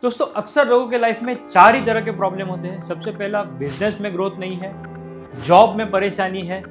दोस्तों अक्सर लोगों के लाइफ में चार ही तरह के प्रॉब्लम होते हैं। सबसे पहला, बिजनेस में ग्रोथ नहीं है, जॉब में परेशानी है,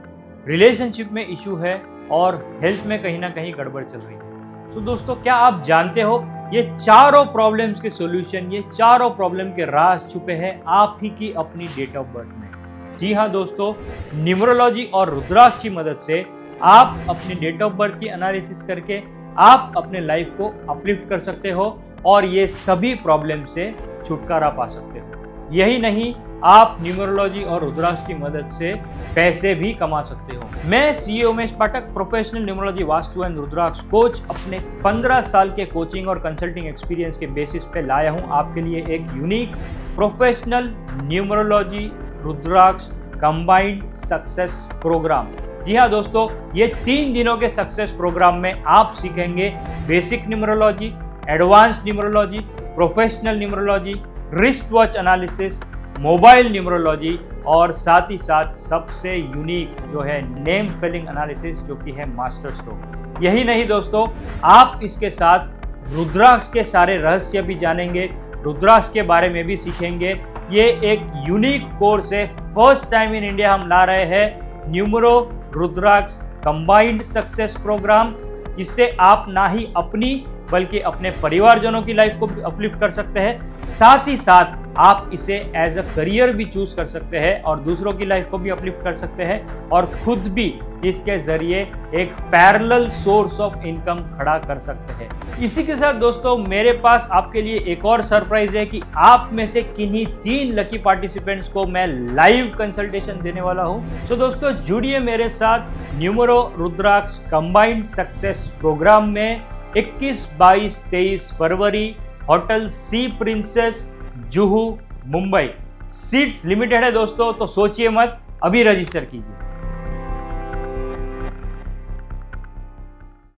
रिलेशनशिप में इशू है और हेल्थ में कहीं ना कहीं गड़बड़ चल रही है। तो दोस्तों क्या आप जानते हो ये चारों प्रॉब्लम्स के सॉल्यूशन, ये चारों प्रॉब्लम के राज छुपे हैं आप ही की अपनी डेट ऑफ बर्थ में। जी हाँ दोस्तों, न्यूमरोलॉजी और रुद्राक्ष की मदद से आप अपनी डेट ऑफ बर्थ की एनालिसिस करके आप अपने लाइफ को अपलिफ्ट कर सकते हो और ये सभी प्रॉब्लम से छुटकारा पा सकते हो। यही नहीं, आप न्यूमरोलॉजी और रुद्राक्ष की मदद से पैसे भी कमा सकते हो। मैं CA Umesh Pathak, professional numerology, vastu and rudraksha coach, अपने 15 साल के कोचिंग और कंसल्टिंग एक्सपीरियंस के बेसिस पे लाया हूं आपके लिए एक यूनिक प्रोफेशनल न्यूमरोलॉजी रुद्राक्ष कंबाइंड सक्सेस प्रोग्राम। जी हाँ दोस्तों, ये 3 दिनों के सक्सेस प्रोग्राम में आप सीखेंगे basic numerology, advance numerology, professional numerology, wrist watch analysis, mobile numerology और साथ ही साथ सबसे यूनिक जो है नेम स्पेलिंग एनालिसिस, जो कि है मास्टर स्ट्रोक। यही नहीं दोस्तों, आप इसके साथ रुद्राक्ष के सारे रहस्य भी जानेंगे, रुद्राक्ष के बारे में भी सीखेंगे। ये एक यूनिक कोर्स है, फर्स्ट टाइम इन इंडिया हम ला रहे हैं numero Rudraksha combined success programme. इससे आप ना ही अपनी बल्कि अपने परिवारजनों की लाइफ को अपलिफ्ट कर सकते हैं, साथ ही साथ आप इसे एज अ करियर भी चूज कर सकते हैं और दूसरों की लाइफ को भी अपलिफ्ट कर सकते हैं और खुद भी इसके जरिए एक पैरेलल सोर्स ऑफ इनकम खड़ा कर सकते हैं। इसी के साथ दोस्तों मेरे पास आपके लिए एक और सरप्राइज है कि आप में से किन्हीं 3 लकी पार्टिसिपेंट्स को मैं लाइव कंसल्टेशन देने वाला हूं। तो दोस्तों जुड़िए मेरे साथ numero Rudraksha combined success program में 21, 22, 23 फरवरी, hotel Sea Princess, Juhu, Mumbai. Seats limited है दोस्तों, तो सोचिए मत, अभी रजिस्टर कीजिए।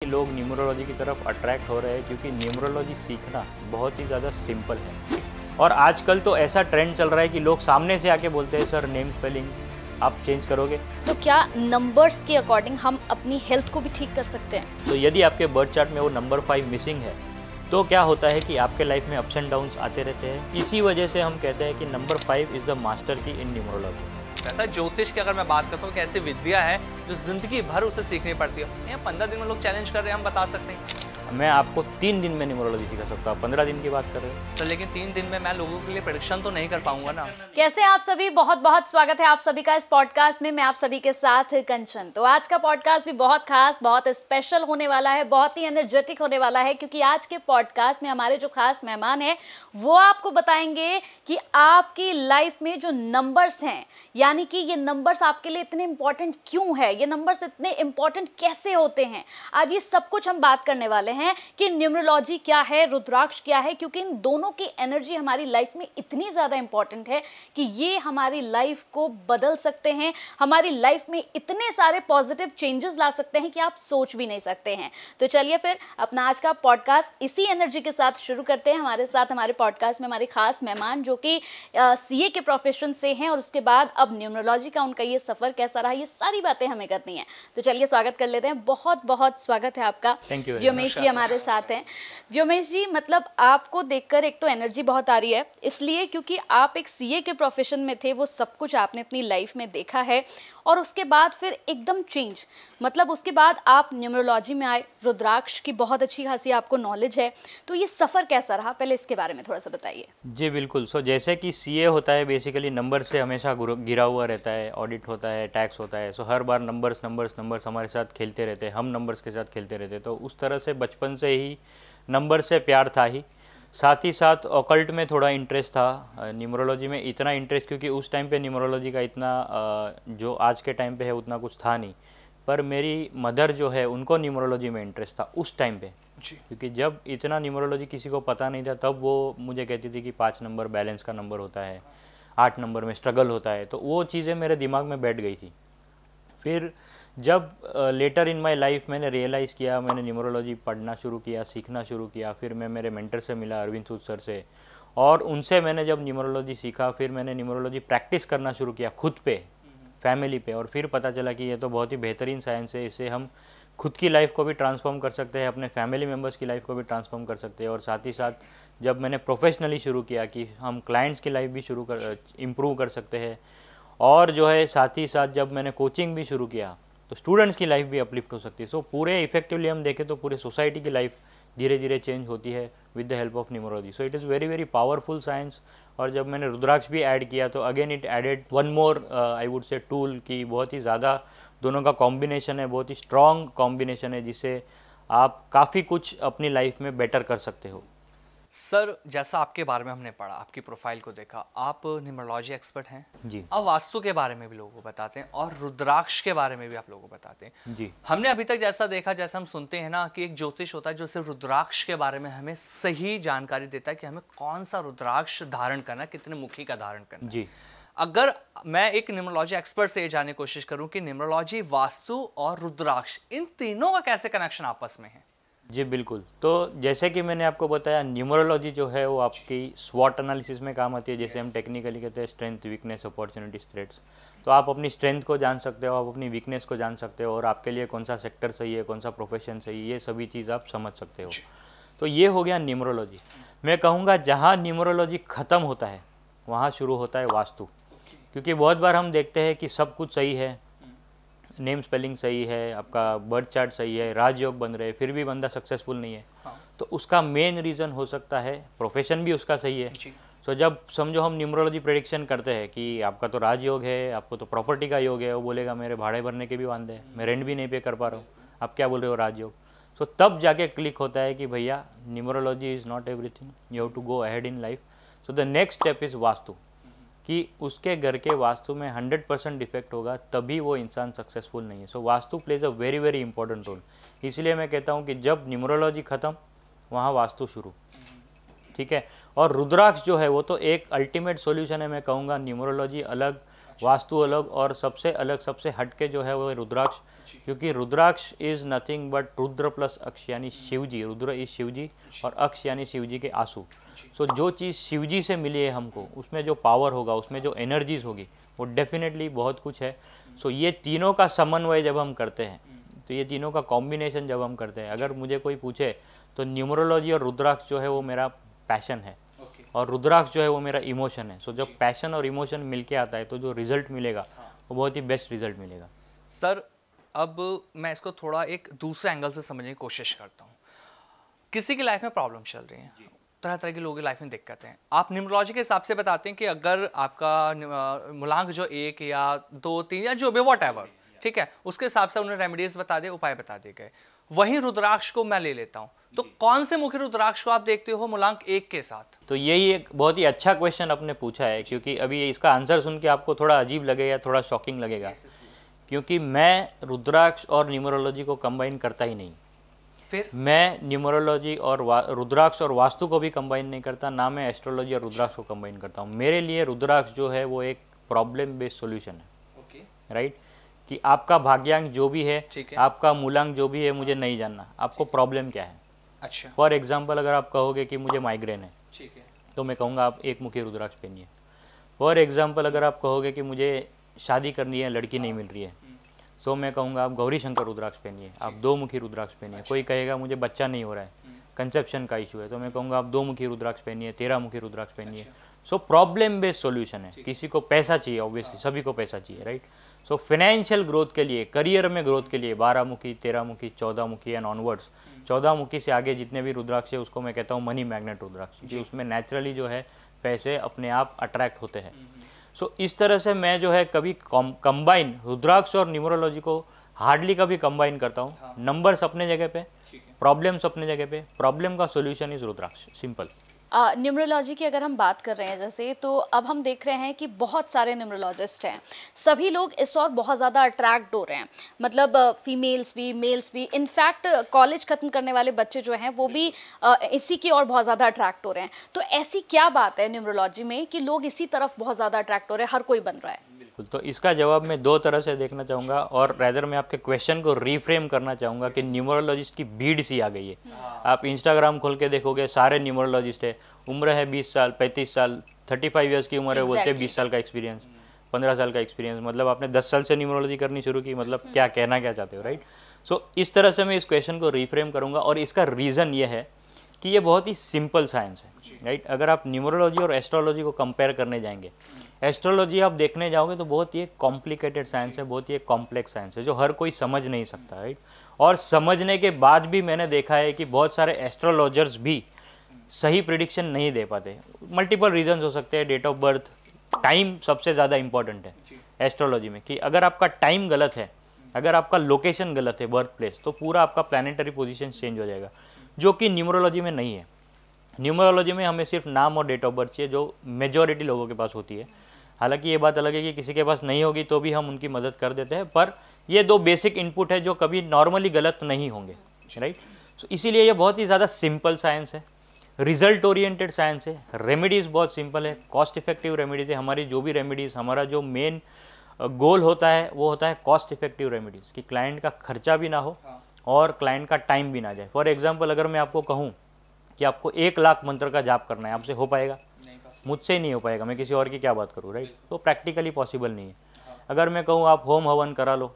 लोग न्यूमरोलॉजी की तरफ अट्रैक्ट हो रहे हैं क्योंकि न्यूमरोलॉजी सीखना बहुत ही ज़्यादा सिंपल है और आजकल तो ऐसा ट्रेंड चल रहा है कि लोग सामने से आके बोलते हैं सर नेम स्पेलिंग आप चेंज करोगे। तो क्या नंबर्स के अकॉर्डिंग हम अपनी हेल्थ को भी ठीक कर सकते हैं? तो यदि आपके बर्थ चार्ट में वो नंबर 5 मिसिंग है तो क्या होता है कि आपके लाइफ में अप्स एंड डाउन्स आते रहते हैं। इसी वजह से हम कहते हैं कि नंबर 5 इज द मास्टर की इन न्यूमरोलॉजी। ऐसा ज्योतिष की अगर मैं बात करता हूँ कि ऐसी विद्या है जो जिंदगी भर उसे सीखनी पड़ती है। यहाँ 15 दिन में लोग चैलेंज कर रहे हैं, हम बता सकते हैं। मैं आपको 3 दिन में न्यूमरोलॉजी सिखा सकता हूँ, 15 दिन की बात कर रहे हैं सर, लेकिन 3 दिन में मैं लोगों के लिए प्रेडिक्शन तो नहीं कर पाऊंगा ना। कैसे आप सभी, बहुत बहुत स्वागत है आप सभी का इस पॉडकास्ट में। मैं आप सभी के साथ कंचन। तो आज का पॉडकास्ट भी बहुत खास, बहुत स्पेशल होने वाला है, बहुत ही एनर्जेटिक होने वाला है, क्योंकि आज के पॉडकास्ट में हमारे जो खास मेहमान हैं वो आपको बताएंगे कि आपकी लाइफ में जो नंबर्स हैं, यानी कि ये नंबर्स आपके लिए इतने इंपॉर्टेंट क्यों है, ये नंबर्स इतने इंपॉर्टेंट कैसे होते हैं। आज ये सब कुछ हम बात करने वाले हैं कि न्यूमरोलॉजी क्या है, रुद्राक्ष क्या है, क्योंकि इन दोनों की एनर्जी हमारी लाइफ में इतनी ज़्यादा इंपॉर्टेंट है कि ये हमारी लाइफ को बदल सकते हैं, हमारी लाइफ में इतने सारे पॉजिटिव चेंजेस ला सकते हैं कि आप सोच भी नहीं सकते हैं। तो चलिए फिर अपना आज का पॉडकास्ट इसी एनर्जी के साथ शुरू करते हैं। हमारे साथ हमारे पॉडकास्ट में हमारे खास मेहमान जो कि सीए के प्रोफेशन से हैं और उसके बाद अब न्यूमरोलॉजी का उनका ये सफ़र कैसा रहा, ये सारी बातें हमें करनी है। तो चलिए स्वागत कर लेते हैं। बहुत बहुत स्वागत है आपका व्योमेश जी हमारे साथ हैं। व्योमेश जी, मतलब आपको देखकर एक तो एनर्जी बहुत आ रही है, इसलिए क्योंकि आप एक सीए के प्रोफेशन में थे, वो सब कुछ आपने अपनी लाइफ में देखा है और उसके बाद फिर एकदम चेंज, मतलब उसके बाद आप न्यूमरोलॉजी में आए, रुद्राक्ष की बहुत अच्छी खासी आपको नॉलेज है। तो ये सफ़र कैसा रहा, पहले इसके बारे में थोड़ा सा बताइए। जी बिल्कुल। सो जैसे कि सीए होता है बेसिकली नंबर से हमेशा गिरा हुआ रहता है, ऑडिट होता है, टैक्स होता है। सो हर बार नंबर्स हमारे साथ खेलते रहते हैं, हम नंबर्स के साथ खेलते रहते हैं। तो उस तरह से बचपन से ही नंबर से प्यार था ही, साथ ही साथ ऑकल्ट में थोड़ा इंटरेस्ट था। न्यूमरोलॉजी में इतना इंटरेस्ट क्योंकि उस टाइम पे न्यूमरोलॉजी का इतना जो आज के टाइम पे है उतना कुछ था नहीं, पर मेरी मदर जो है उनको न्यूमरोलॉजी में इंटरेस्ट था उस टाइम पे जी। क्योंकि जब इतना न्यूमरोलॉजी किसी को पता नहीं था तब वो मुझे कहती थी कि 5 नंबर बैलेंस का नंबर होता है, 8 नंबर में स्ट्रगल होता है। तो वो चीज़ें मेरे दिमाग में बैठ गई थी। फिर जब लेटर इन माय लाइफ मैंने रियलाइज़ किया, मैंने न्यूमरोलॉजी पढ़ना शुरू किया, सीखना शुरू किया। फिर मैं मेरे मेंटर से मिला, अरविंद सूद सर से, और उनसे मैंने जब न्यूमरोलॉजी सीखा, फिर मैंने न्यूमरोलॉजी प्रैक्टिस करना शुरू किया खुद पे, फैमिली पे, और फिर पता चला कि ये तो बहुत ही बेहतरीन साइंस है, इसे हम खुद की लाइफ को भी ट्रांसफॉर्म कर सकते हैं, अपने फैमिली मेम्बर्स की लाइफ को भी ट्रांसफॉर्म कर सकते हैं। और साथ ही साथ जब मैंने प्रोफेशनली शुरू किया कि हम क्लाइंट्स की लाइफ भी इम्प्रूव कर सकते हैं, और जो है साथ ही साथ जब मैंने कोचिंग भी शुरू किया तो स्टूडेंट्स की लाइफ भी अपलिफ्ट हो सकती है। सो पूरे इफेक्टिवली हम देखें तो पूरे सोसाइटी की लाइफ धीरे धीरे चेंज होती है with the help of numerology. So it is very very powerful science. और जब मैंने रुद्राक्ष भी ऐड किया तो again it added one more I would say tool, कि बहुत ही ज़्यादा दोनों का कॉम्बिनेशन है, बहुत ही स्ट्रॉन्ग कॉम्बिनेशन है, जिससे आप काफ़ी कुछ अपनी लाइफ में बेटर कर सकते हो। सर, जैसा आपके बारे में हमने पढ़ा, आपकी प्रोफाइल को देखा, आप न्यूमरोलॉजी एक्सपर्ट हैं जी। आप वास्तु के बारे में भी लोगों को बताते हैं और रुद्राक्ष के बारे में भी आप लोगों को बताते हैं जी। हमने अभी तक जैसा देखा, जैसा हम सुनते हैं ना, कि एक ज्योतिष होता है जो सिर्फ रुद्राक्ष के बारे में हमें सही जानकारी देता है कि हमें कौन सा रुद्राक्ष धारण करना, कितने मुखी का धारण करना। जी। अगर मैं एक न्यूमरोलॉजी एक्सपर्ट से ये जानने की कोशिश करूं कि न्यूमरोलॉजी, वास्तु और रुद्राक्ष, इन तीनों का कैसे कनेक्शन आपस में है? जी बिल्कुल। तो जैसे कि मैंने आपको बताया, न्यूमरोलॉजी जो है वो आपकी स्वॉट एनालिसिस में काम आती है, जैसे हम टेक्निकली कहते हैं स्ट्रेंथ, वीकनेस, अपॉर्चुनिटीज, थ्रेट्स। तो आप अपनी स्ट्रेंथ को जान सकते हो, आप अपनी वीकनेस को जान सकते हो, और आपके लिए कौन सा सेक्टर सही है, कौन सा प्रोफेशन सही है, ये सभी चीज़ आप समझ सकते हो। तो ये हो गया न्यूमरोलॉजी। मैं कहूँगा जहाँ न्यूमरोलॉजी ख़त्म होता है वहाँ शुरू होता है वास्तु। क्योंकि बहुत बार हम देखते हैं कि सब कुछ सही है, नेम स्पेलिंग सही है, आपका बर्थ चार्ट सही है, राजयोग बन रहे, फिर भी बंदा सक्सेसफुल नहीं है। तो उसका मेन रीज़न हो सकता है प्रोफेशन भी उसका सही है। तो जब समझो हम न्यूमरोलॉजी प्रेडिक्शन करते हैं कि आपका तो राजयोग है, आपको तो प्रॉपर्टी का योग है, वो बोलेगा मेरे भाड़े भरने के भी वांदे हैं, मैं रेंट भी नहीं पे कर पा रहा हूँ, आप क्या बोल रहे हो राजयोग। सो तब जाके क्लिक होता है कि भैया numerology is not everything, you have to go ahead in life. So the next step is vastu, कि उसके घर के वास्तु में 100% डिफेक्ट होगा तभी वो इंसान सक्सेसफुल नहीं है। So Vastu plays a very very important role. इसलिए मैं कहता हूँ कि जब न्यूमरोलॉजी ख़त्म वहाँ वास्तु शुरू, ठीक है। और रुद्राक्ष जो है वो तो एक अल्टीमेट सॉल्यूशन है। मैं कहूँगा न्यूमरोलॉजी अलग, वास्तु अलग, और सबसे अलग, सबसे हटके जो है वो रुद्राक्ष। क्योंकि rudraksha is nothing but Rudra plus aksh यानी शिव जी। रुद्र इज शिव जी और अक्ष यानी शिव जी के आंसू। सो जो चीज़ शिव जी से मिली है हमको, उसमें जो पावर होगा, उसमें जो एनर्जीज होगी, वो डेफिनेटली बहुत कुछ है। सो ये तीनों का समन्वय जब हम करते हैं, तो ये तीनों का कॉम्बिनेशन जब हम करते हैं, अगर मुझे कोई पूछे तो न्यूमरोलॉजी और रुद्राक्ष जो है वो मेरा पैशन है, और रुद्राक्ष जो है वो मेरा इमोशन है। सो जब पैशन और इमोशन मिलके आता है तो जो रिजल्ट मिलेगा वो बहुत ही बेस्ट रिजल्ट मिलेगा। सर, अब मैं इसको थोड़ा एक दूसरे एंगल से समझने की कोशिश करता हूँ। किसी की लाइफ में प्रॉब्लम चल रही है, तरह तरह के लोगों की लाइफ में दिक्कतें हैं, आप न्यूमरोलॉजी के हिसाब से बताते हैं कि अगर आपका मूलांक जो 1 या 2, 3 या जो भी व्हाटएवर, ठीक है, उसके हिसाब से उन्हें रेमेडीज बता दिए, उपाय बता दिए गए। वहीं रुद्राक्ष को मैं ले लेता हूँ, तो कौन से मुख्य रुद्राक्ष को आप देखते हो मूलांक 1 के साथ? तो यही एक बहुत ही अच्छा क्वेश्चन आपने पूछा है, क्योंकि अभी इसका आंसर सुन के आपको थोड़ा अजीब लगेगा, थोड़ा शॉकिंग लगेगा, क्योंकि मैं रुद्राक्ष और न्यूमरोलॉजी को कंबाइन करता ही नहीं। फिर मैं न्यूमरोलॉजी और रुद्राक्ष और वास्तु को भी कंबाइन नहीं करता, ना मैं एस्ट्रोलॉजी और रुद्राक्ष को कंबाइन करता हूँ। मेरे लिए रुद्राक्ष जो है वो एक प्रॉब्लम बेस्ड सॉल्यूशन है। ओके, राइट, कि आपका भाग्यांक जो भी है, ठीक है, आपका मूलांक जो भी है, मुझे नहीं जानना आपको प्रॉब्लम क्या है। अच्छा, फॉर एग्जाम्पल, अगर आप कहोगे कि मुझे माइग्रेन है, ठीक है, तो मैं कहूँगा आप एक मुखी रुद्राक्ष पहनिए। फॉर एग्जाम्पल, अगर आप कहोगे कि मुझे शादी करनी है, लड़की नहीं मिल रही है, सो मैं कहूँगा आप गौरी शंकर रुद्राक्ष पहनिए, आप 2 मुखी रुद्राक्ष पहनिए। कोई कहेगा मुझे बच्चा नहीं हो रहा है, कंसेप्शन का इशू है, तो मैं कहूँगा आप 2 मुखी रुद्राक्ष पहनिए, 13 मुखी रुद्राक्ष पहनिए। सो प्रॉब्लम बेस्ड सॉल्यूशन है। किसी को पैसा चाहिए, ऑब्वियसली सभी को पैसा चाहिए, राइट। सो फाइनेंशियल ग्रोथ के लिए, करियर में ग्रोथ के लिए 12 मुखी, 13 मुखी, 14 मुखी एंड ऑनवर्ड्स। 14 मुखी से आगे जितने भी रुद्राक्ष है उसको मैं कहता हूँ मनी मैग्नेट रुद्राक्ष, क्योंकि उसमें नेचुरली जो है पैसे अपने आप अट्रैक्ट होते हैं। सो इस तरह से मैं जो है कभी कंबाइन रुद्राक्ष और न्यूमरोलॉजी को हार्डली कभी कंबाइन करता हूँ। नंबर्स अपने जगह पे, प्रॉब्लम्स अपने जगह पे, प्रॉब्लम का solution is rudraksha, simple. Numerology की अगर हम बात कर रहे हैं जैसे, तो अब हम देख रहे हैं कि बहुत सारे न्यूमरोलॉजिस्ट हैं, सभी लोग इस और बहुत ज़्यादा अट्रैक्ट हो रहे हैं, मतलब फीमेल्स भी, मेल्स भी। इनफैक्ट कॉलेज ख़त्म करने वाले बच्चे जो हैं वो भी इसी की और बहुत ज़्यादा अट्रैक्ट हो रहे हैं। तो ऐसी क्या बात है न्यूमरोलॉजी में कि लोग इसी तरफ बहुत ज़्यादा अट्रैक्ट हो रहे हैं, हर कोई बन रहा है? तो इसका जवाब मैं 2 तरह से देखना चाहूँगा, और रैदर मैं आपके क्वेश्चन को रीफ्रेम करना चाहूँगा कि न्यूमरोलॉजिस्ट की भीड़ सी आ गई है। आप इंस्टाग्राम खोल के देखोगे, सारे न्यूमरोलॉजिस्ट है, उम्र है 20 साल, 35 साल, 35 ईयर्स की उम्र है, बोलते हैं 20 साल का एक्सपीरियंस, 15 साल का एक्सपीरियंस। मतलब आपने 10 साल से न्यूमरोलॉजी करनी शुरू की, मतलब क्या कहना क्या चाहते हो, राइट। सो इस तरह से मैं इस क्वेश्चन को रिफ्रेम करूँगा और इसका रीज़न ये है कि ये बहुत ही सिंपल साइंस है, राइट। अगर आप न्यूमरोलॉजी और एस्ट्रोलॉजी को कंपेयर करने जाएंगे, एस्ट्रोलॉजी आप देखने जाओगे तो बहुत ही कॉम्प्लिकेटेड साइंस है, बहुत ही कॉम्प्लेक्स साइंस है जो हर कोई समझ नहीं सकता, राइट। और समझने के बाद भी मैंने देखा है कि बहुत सारे एस्ट्रोलॉजर्स भी सही प्रिडिक्शन नहीं दे पाते। मल्टीपल रीजंस हो सकते हैं, डेट ऑफ बर्थ, टाइम सबसे ज़्यादा इंपॉर्टेंट है एस्ट्रोलॉजी में, कि अगर आपका टाइम गलत है, अगर आपका लोकेशन गलत है, बर्थ प्लेस, तो पूरा आपका प्लानिटरी पोजीशन चेंज हो जाएगा, जो कि न्यूमरोलॉजी में नहीं है। न्यूमरोलॉजी में हमें सिर्फ नाम और डेट ऑफ बर्थ चाहिए, जो मेजॉरिटी लोगों के पास होती है। हालांकि ये बात अलग है कि किसी के पास नहीं होगी तो भी हम उनकी मदद कर देते हैं, पर ये दो बेसिक इनपुट है जो कभी नॉर्मली गलत नहीं होंगे, राइट। सो इसीलिए ये बहुत ही ज़्यादा सिंपल साइंस है, रिजल्ट ओरिएंटेड साइंस है, रेमेडीज़ बहुत सिंपल है, कॉस्ट इफेक्टिव रेमेडीज़ है। हमारी जो भी रेमेडीज़, हमारा जो मेन गोल होता है वो होता है कॉस्ट इफेक्टिव रेमेडीज़, कि क्लाइंट का खर्चा भी ना हो और क्लाइंट का टाइम भी ना जाए। फॉर एग्जांपल, अगर मैं आपको कहूँ कि आपको 1 लाख मंत्र का जाप करना है, आपसे हो पाएगा? मुझसे ही नहीं हो पाएगा, मैं किसी और की क्या बात करूँ, राइट। तो प्रैक्टिकली पॉसिबल नहीं है। अगर मैं कहूँ आप होम हवन करा लो,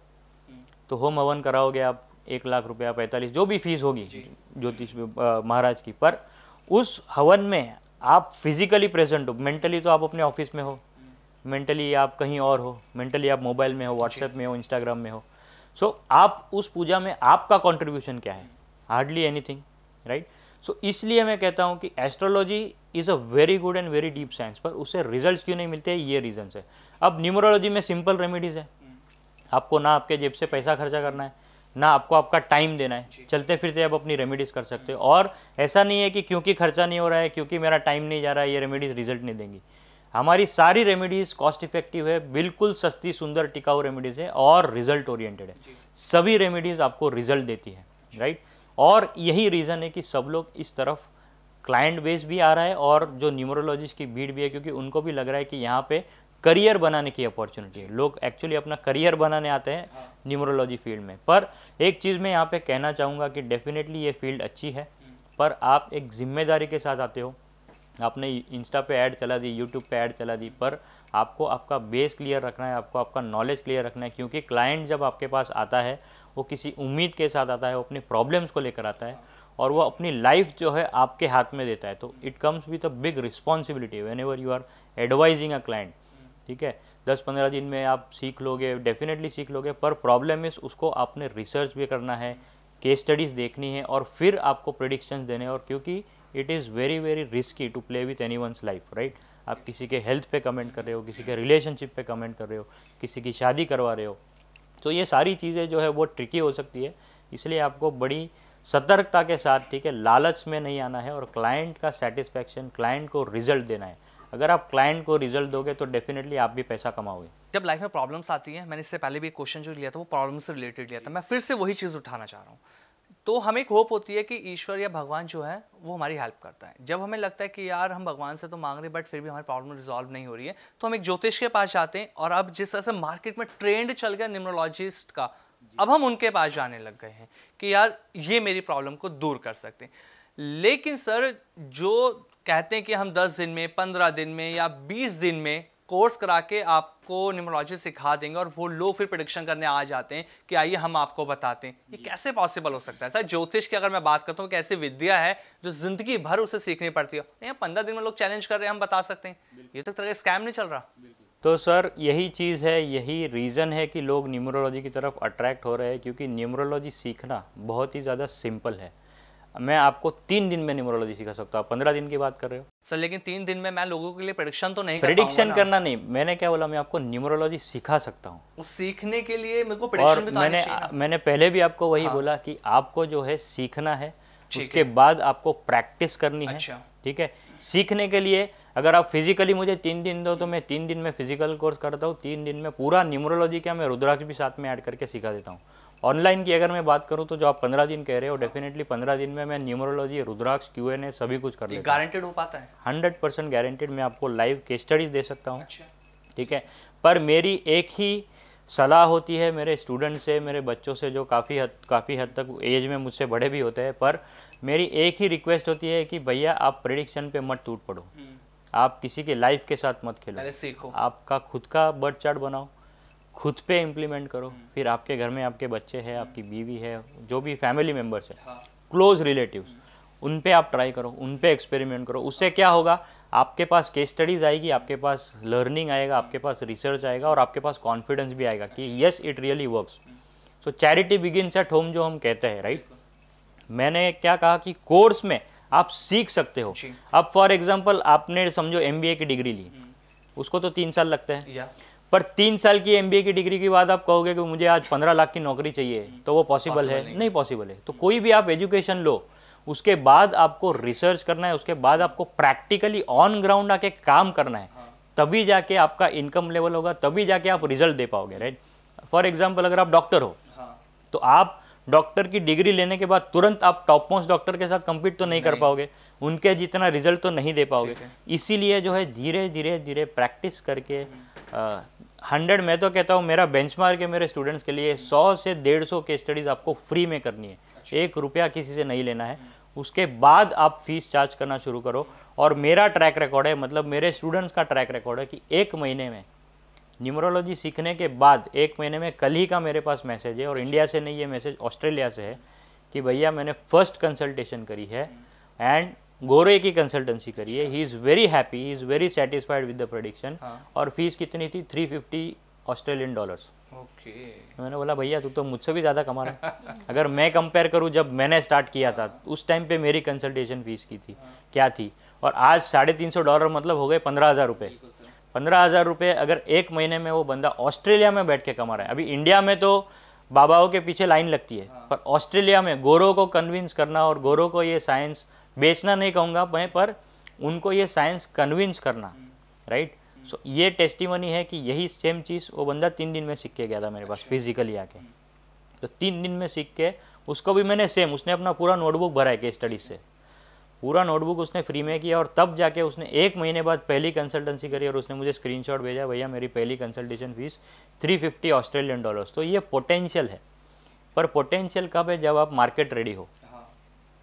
तो होम हवन कराओगे आप 1 लाख रुपया, 45, जो भी फीस होगी ज्योतिष महाराज की, पर उस हवन में आप फिजिकली प्रेजेंट हो, मेंटली तो आप अपने ऑफिस में हो, मेंटली आप कहीं और हो, मेंटली आप मोबाइल में हो, व्हाट्सएप में हो, इंस्टाग्राम में हो। सो आप उस पूजा में आपका कंट्रीब्यूशन क्या है? Hardly anything, right. सो इसलिए मैं कहता हूँ कि astrology is a very good and very deep science, पर उससे रिजल्ट्स क्यों नहीं मिलते हैं, ये रीजन है। अब न्यूमरोलॉजी में सिंपल रेमेडीज़ है, आपको ना आपके जेब से पैसा खर्चा करना है, ना आपको आपका टाइम देना है, चलते फिरते आप अपनी रेमेडीज़ कर सकते हो। और ऐसा नहीं है कि क्योंकि खर्चा नहीं हो रहा है, क्योंकि मेरा टाइम नहीं जा रहा है, ये रेमेडीज़ रिजल्ट नहीं देंगी। हमारी सारी रेमेडीज़ कॉस्ट इफेक्टिव है, बिल्कुल सस्ती, सुंदर, टिकाऊ रेमेडीज़ है और रिजल्ट ओरिएंटेड है। सभी रेमेडीज़ आपको रिजल्ट देती है, राइट। और यही रीज़न है कि सब लोग इस तरफ क्लाइंट बेस भी आ रहा है और जो न्यूमरोलॉजिस्ट की भीड़ भी है, क्योंकि उनको भी लग रहा है कि यहाँ पे करियर बनाने की अपॉर्चुनिटी है। लोग एक्चुअली अपना करियर बनाने आते हैं न्यूमरोलॉजी फील्ड में। पर एक चीज़ मैं यहाँ पे कहना चाहूँगा कि डेफिनेटली ये फील्ड अच्छी है, पर आप एक जिम्मेदारी के साथ आते हो। आपने इंस्टा पे ऐड चला दी, यूट्यूब पे ऐड चला दी, पर आपको आपका बेस क्लियर रखना है, आपको आपका नॉलेज क्लियर रखना है, क्योंकि क्लाइंट जब आपके पास आता है वो किसी उम्मीद के साथ आता है, वो अपनी प्रॉब्लम्स को लेकर आता है और वो अपनी लाइफ जो है आपके हाथ में देता है। तो it comes with a big responsibility whenever you are advising a client, ठीक है। 10-15 दिन में आप सीख लोगे, डेफिनेटली सीख लोगे, पर प्रॉब्लम इस उसको आपने रिसर्च भी करना है, केस स्टडीज़ देखनी है और फिर आपको प्रेडिक्शंस देने हैं। और क्योंकि it is very very risky to play with anyone's life, right. आप किसी के हेल्थ पे कमेंट कर रहे हो, किसी के रिलेशनशिप पे कमेंट कर रहे हो, किसी की शादी करवा रहे हो, तो ये सारी चीज़ें जो है वो ट्रिकी हो सकती है। इसलिए आपको बड़ी सतर्कता के साथ, ठीक है, लालच में नहीं आना है और क्लाइंट का सेटिस्फैक्शन, क्लाइंट को रिजल्ट देना है। अगर आप क्लाइंट को रिजल्ट दोगे तो डेफिनेटली आप भी पैसा कमाओगे। जब लाइफ में प्रॉब्लम्स आती हैं, मैंने इससे पहले भी एक क्वेश्चन जो लिया था वो प्रॉब्लम से रिलेटेड लिया था, मैं फिर से वही चीज़ उठाना चाह रहा हूँ। तो हमें एक होप होती है कि ईश्वर या भगवान जो है वो हमारी हेल्प करता है। जब हमें लगता है कि यार हम भगवान से तो मांग रहे हैं बट फिर भी हमारी प्रॉब्लम रिजॉल्व नहीं हो रही है, तो हम एक ज्योतिष के पास जाते हैं। और अब जिस तरह से मार्केट में ट्रेंड चल गया न्यूमरोलॉजिस्ट का, अब हम उनके पास जाने लग गए हैं कि यार ये मेरी प्रॉब्लम को दूर कर सकते हैं। लेकिन सर, जो कहते हैं कि हम 10 दिन में, 15 दिन में या 20 दिन में कोर्स करा के आपको न्यूमरोलॉजी सिखा देंगे और वो लोग फिर प्रेडिक्शन करने आ जाते हैं कि आइए हम आपको बताते हैं, ये कैसे पॉसिबल हो सकता है? सर, ज्योतिष की अगर मैं बात करता हूँ कि ऐसी विद्या है जो जिंदगी भर उसे सीखनी पड़ती है, यहाँ 15 दिन में लोग चैलेंज कर रहे हैं, हम बता सकते हैं, ये तो तरह का स्कैम नहीं चल रहा? तो सर यही चीज़ है, यही रीज़न है कि लोग न्यूमरोलॉजी की तरफ अट्रैक्ट हो रहे हैं, क्योंकि न्यूमरोलॉजी सीखना बहुत ही ज़्यादा सिंपल है। मैं आपको 3 दिन में न्यूमरोलॉजी सिखा सकता हूँ, 15 दिन की बात कर रहे हो सर। लेकिन 3 दिन में मैं लोगों के लिए प्रेडिक्शन तो नहीं कर प्रेडिक्शन करना नहीं, मैंने क्या बोला, मैं आपको न्यूमरोलॉजी सिखा सकता हूँ। सीखने के लिए मेरे को प्रेडिक्शन भी तो आनी चाहिए ना। मैंने पहले भी आपको वही बोला कि आपको जो है सीखना है, उसके बाद आपको प्रैक्टिस करनी है, ठीक है। सीखने के लिए अगर आप फिजिकली मुझे 3 दिन दो तो मैं 3 दिन में फिजिकल कोर्स करता हूँ, 3 दिन में पूरा न्यूमरोलॉजी क्या मैं रुद्राक्ष भी साथ में ऐड करके सिखा देता हूँ। ऑनलाइन की अगर मैं बात करूँ तो जो आप 15 दिन कह रहे हो, डेफिनेटली 15 दिन में मैं न्यूमरोलॉजी, रुद्राक्ष, Q&A सभी कुछ कर लेता हूँ। गारंटेड हो पाता है? 100% गारंटेड। मैं आपको लाइव केस स्टडीज दे सकता हूँ, ठीक है। पर मेरी एक ही सलाह होती है मेरे स्टूडेंट से, मेरे बच्चों से जो काफ़ी हद तक एज में मुझसे बड़े भी होते हैं, पर मेरी एक ही रिक्वेस्ट होती है कि भैया आप प्रेडिक्शन पे मत टूट पड़ो, आप किसी की लाइफ के साथ मत खेलो, पहले सीखो, आपका खुद का बर्थ चार्ट बनाओ, खुद पे इम्प्लीमेंट करो, फिर आपके घर में आपके बच्चे हैं, आपकी बीवी है, जो भी फैमिली मेम्बर्स है, क्लोज रिलेटिव्स, उन पे आप ट्राई करो, उन पे एक्सपेरिमेंट करो। उससे क्या होगा, आपके पास केस स्टडीज़ आएगी, आपके पास लर्निंग आएगा, आपके पास रिसर्च आएगा और आपके पास कॉन्फिडेंस भी आएगा कि yes it really works. So charity begins at home जो हम कहते हैं, राइट। मैंने क्या कहा कि कोर्स में आप सीख सकते हो। अब फॉर एग्जांपल आपने समझो MBA की डिग्री ली, उसको तो 3 साल लगते हैं, पर 3 साल की MBA की डिग्री के बाद आप कहोगे कि मुझे आज 15 लाख की नौकरी चाहिए, तो वो पॉसिबल है? नहीं पॉसिबल है। तो कोई भी आप एजुकेशन लो, उसके बाद आपको रिसर्च करना है, उसके बाद आपको प्रैक्टिकली ऑन ग्राउंड आके काम करना है, तभी जाके आपका इनकम लेवल होगा, तभी जाके आप रिजल्ट दे पाओगे, राइट। फॉर एग्जांपल अगर आप डॉक्टर हो, तो आप डॉक्टर की डिग्री लेने के बाद तुरंत आप टॉप मोस्ट डॉक्टर के साथ compete तो नहीं कर पाओगे, उनके जितना रिजल्ट तो नहीं दे पाओगे। इसीलिए जो है धीरे धीरे धीरे प्रैक्टिस करके 100, मैं तो कहता हूँ मेरा बेंचमार्क है मेरे स्टूडेंट्स के लिए, 100 से 150 केस स्टडीज़ आपको फ्री में करनी है, 1 रुपया किसी से नहीं लेना है। उसके बाद आप फीस चार्ज करना शुरू करो। और मेरा ट्रैक रिकॉर्ड है, मतलब मेरे स्टूडेंट्स का ट्रैक रिकॉर्ड है कि 1 महीने में न्यूमरोलॉजी सीखने के बाद 1 महीने में, कल ही का मेरे पास मैसेज है, और इंडिया से नहीं, ये मैसेज ऑस्ट्रेलिया से है, कि भैया मैंने फर्स्ट कंसल्टेशन करी है एंड गोरे की कंसल्टेंसी करी है, he is very happy, he is very satisfied with the prediction. और फीस कितनी थी? $350। ओके। मैंने बोला भैया तू तो मुझसे भी ज़्यादा कमा रहा है। अगर मैं कंपेयर करूँ, जब मैंने स्टार्ट किया था उस टाइम पे मेरी कंसल्टेशन फीस की थी क्या थी, और आज $350 मतलब हो गए 15,000 रुपये। 15,000 रुपये अगर 1 महीने में वो बंदा ऑस्ट्रेलिया में बैठ के कमा रहा है। अभी इंडिया में तो बाबाओं के पीछे लाइन लगती है, पर ऑस्ट्रेलिया में गोरों को कन्विंस करना, और गोरों को ये साइंस बेचना नहीं कहूँगा मैं, पर उनको ये साइंस कन्विंस करना, राइट। सो ये टेस्टिमनी है कि यही सेम चीज़ वो बंदा 3 दिन में सीख के गया था मेरे पास फिजिकली आके। तो 3 दिन में सीख के उसको भी मैंने सेम, उसने अपना पूरा नोटबुक भरा है केस स्टडीज से, पूरा नोटबुक उसने फ्री में किया, और तब जाके उसने 1 महीने बाद पहली कंसल्टेंसी करी, और उसने मुझे स्क्रीनशॉट भेजा, भैया मेरी पहली कंसल्टेशन फीस $350। तो ये पोटेंशियल है, पर पोटेंशियल कब है? जब आप मार्केट रेडी हो,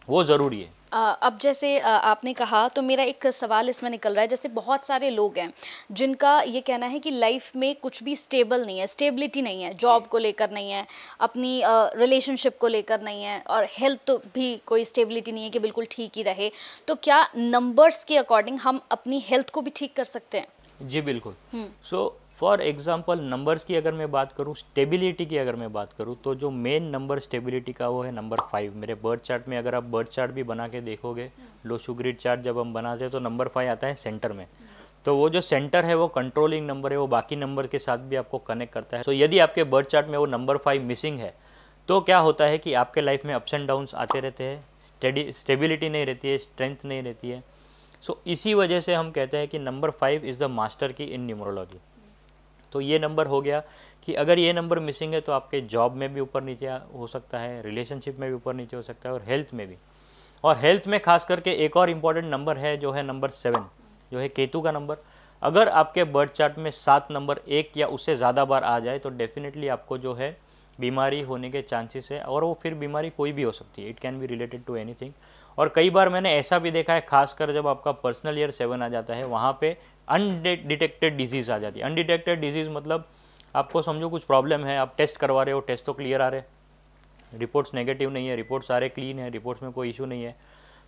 वो ज़रूरी है। अब जैसे आपने कहा, तो मेरा एक सवाल इसमें निकल रहा है, जैसे बहुत सारे लोग हैं जिनका ये कहना है कि लाइफ में कुछ भी स्टेबल नहीं है, स्टेबिलिटी नहीं है, जॉब को लेकर नहीं है, अपनी रिलेशनशिप को लेकर नहीं है, और हेल्थ भी कोई स्टेबिलिटी नहीं है कि बिल्कुल ठीक ही रहे। तो क्या नंबर्स के अकॉर्डिंग हम अपनी हेल्थ को भी ठीक कर सकते हैं? जी बिल्कुल। सो फॉर एग्जांपल नंबर्स की अगर मैं बात करूँ, स्टेबिलिटी की अगर मैं बात करूँ, तो जो मेन नंबर स्टेबिलिटी का वो है नंबर 5। मेरे बर्थ चार्ट में अगर आप बर्थ चार्ट भी बना के देखोगे, लोशू ग्रिड चार्ट जब हम बनाते हैं तो नंबर 5 आता है सेंटर में। तो वो जो सेंटर है वो कंट्रोलिंग नंबर है, वो बाकी नंबर के साथ भी आपको कनेक्ट करता है। तो यदि आपके बर्थ चार्ट में वो नंबर 5 मिसिंग है, तो क्या होता है कि आपके लाइफ में अप्स एंड डाउन्स आते रहते हैं, स्टेबिलिटी नहीं रहती है, स्ट्रेंथ नहीं रहती है। सो इसी वजह से हम कहते हैं कि नंबर 5 इज़ द मास्टर की इन न्यूमरोलॉजी। तो ये नंबर हो गया कि अगर ये नंबर मिसिंग है तो आपके जॉब में भी ऊपर नीचे हो सकता है, रिलेशनशिप में भी ऊपर नीचे हो सकता है, और हेल्थ में भी। और हेल्थ में खास करके एक और इम्पॉर्टेंट नंबर है जो है नंबर 7, जो है केतु का नंबर। अगर आपके बर्थ चार्ट में 7 नंबर 1 या उससे ज़्यादा बार आ जाए तो डेफिनेटली आपको जो है बीमारी होने के चांसेस है, और वो फिर बीमारी कोई भी हो सकती है, it can be related to anything. और कई बार मैंने ऐसा भी देखा है, खासकर जब आपका पर्सनल ईयर 7 आ जाता है, वहाँ पे अनडिटेक्टेड डिजीज़ आ जाती है। अनडिटेक्टेड डिजीज़ मतलब आपको समझो कुछ प्रॉब्लम है, आप टेस्ट करवा रहे हो, टेस्ट तो क्लियर आ रहे, रिपोर्ट्स नेगेटिव नहीं है, रिपोर्ट्स सारे क्लीन है, रिपोर्ट्स में कोई इशू नहीं है,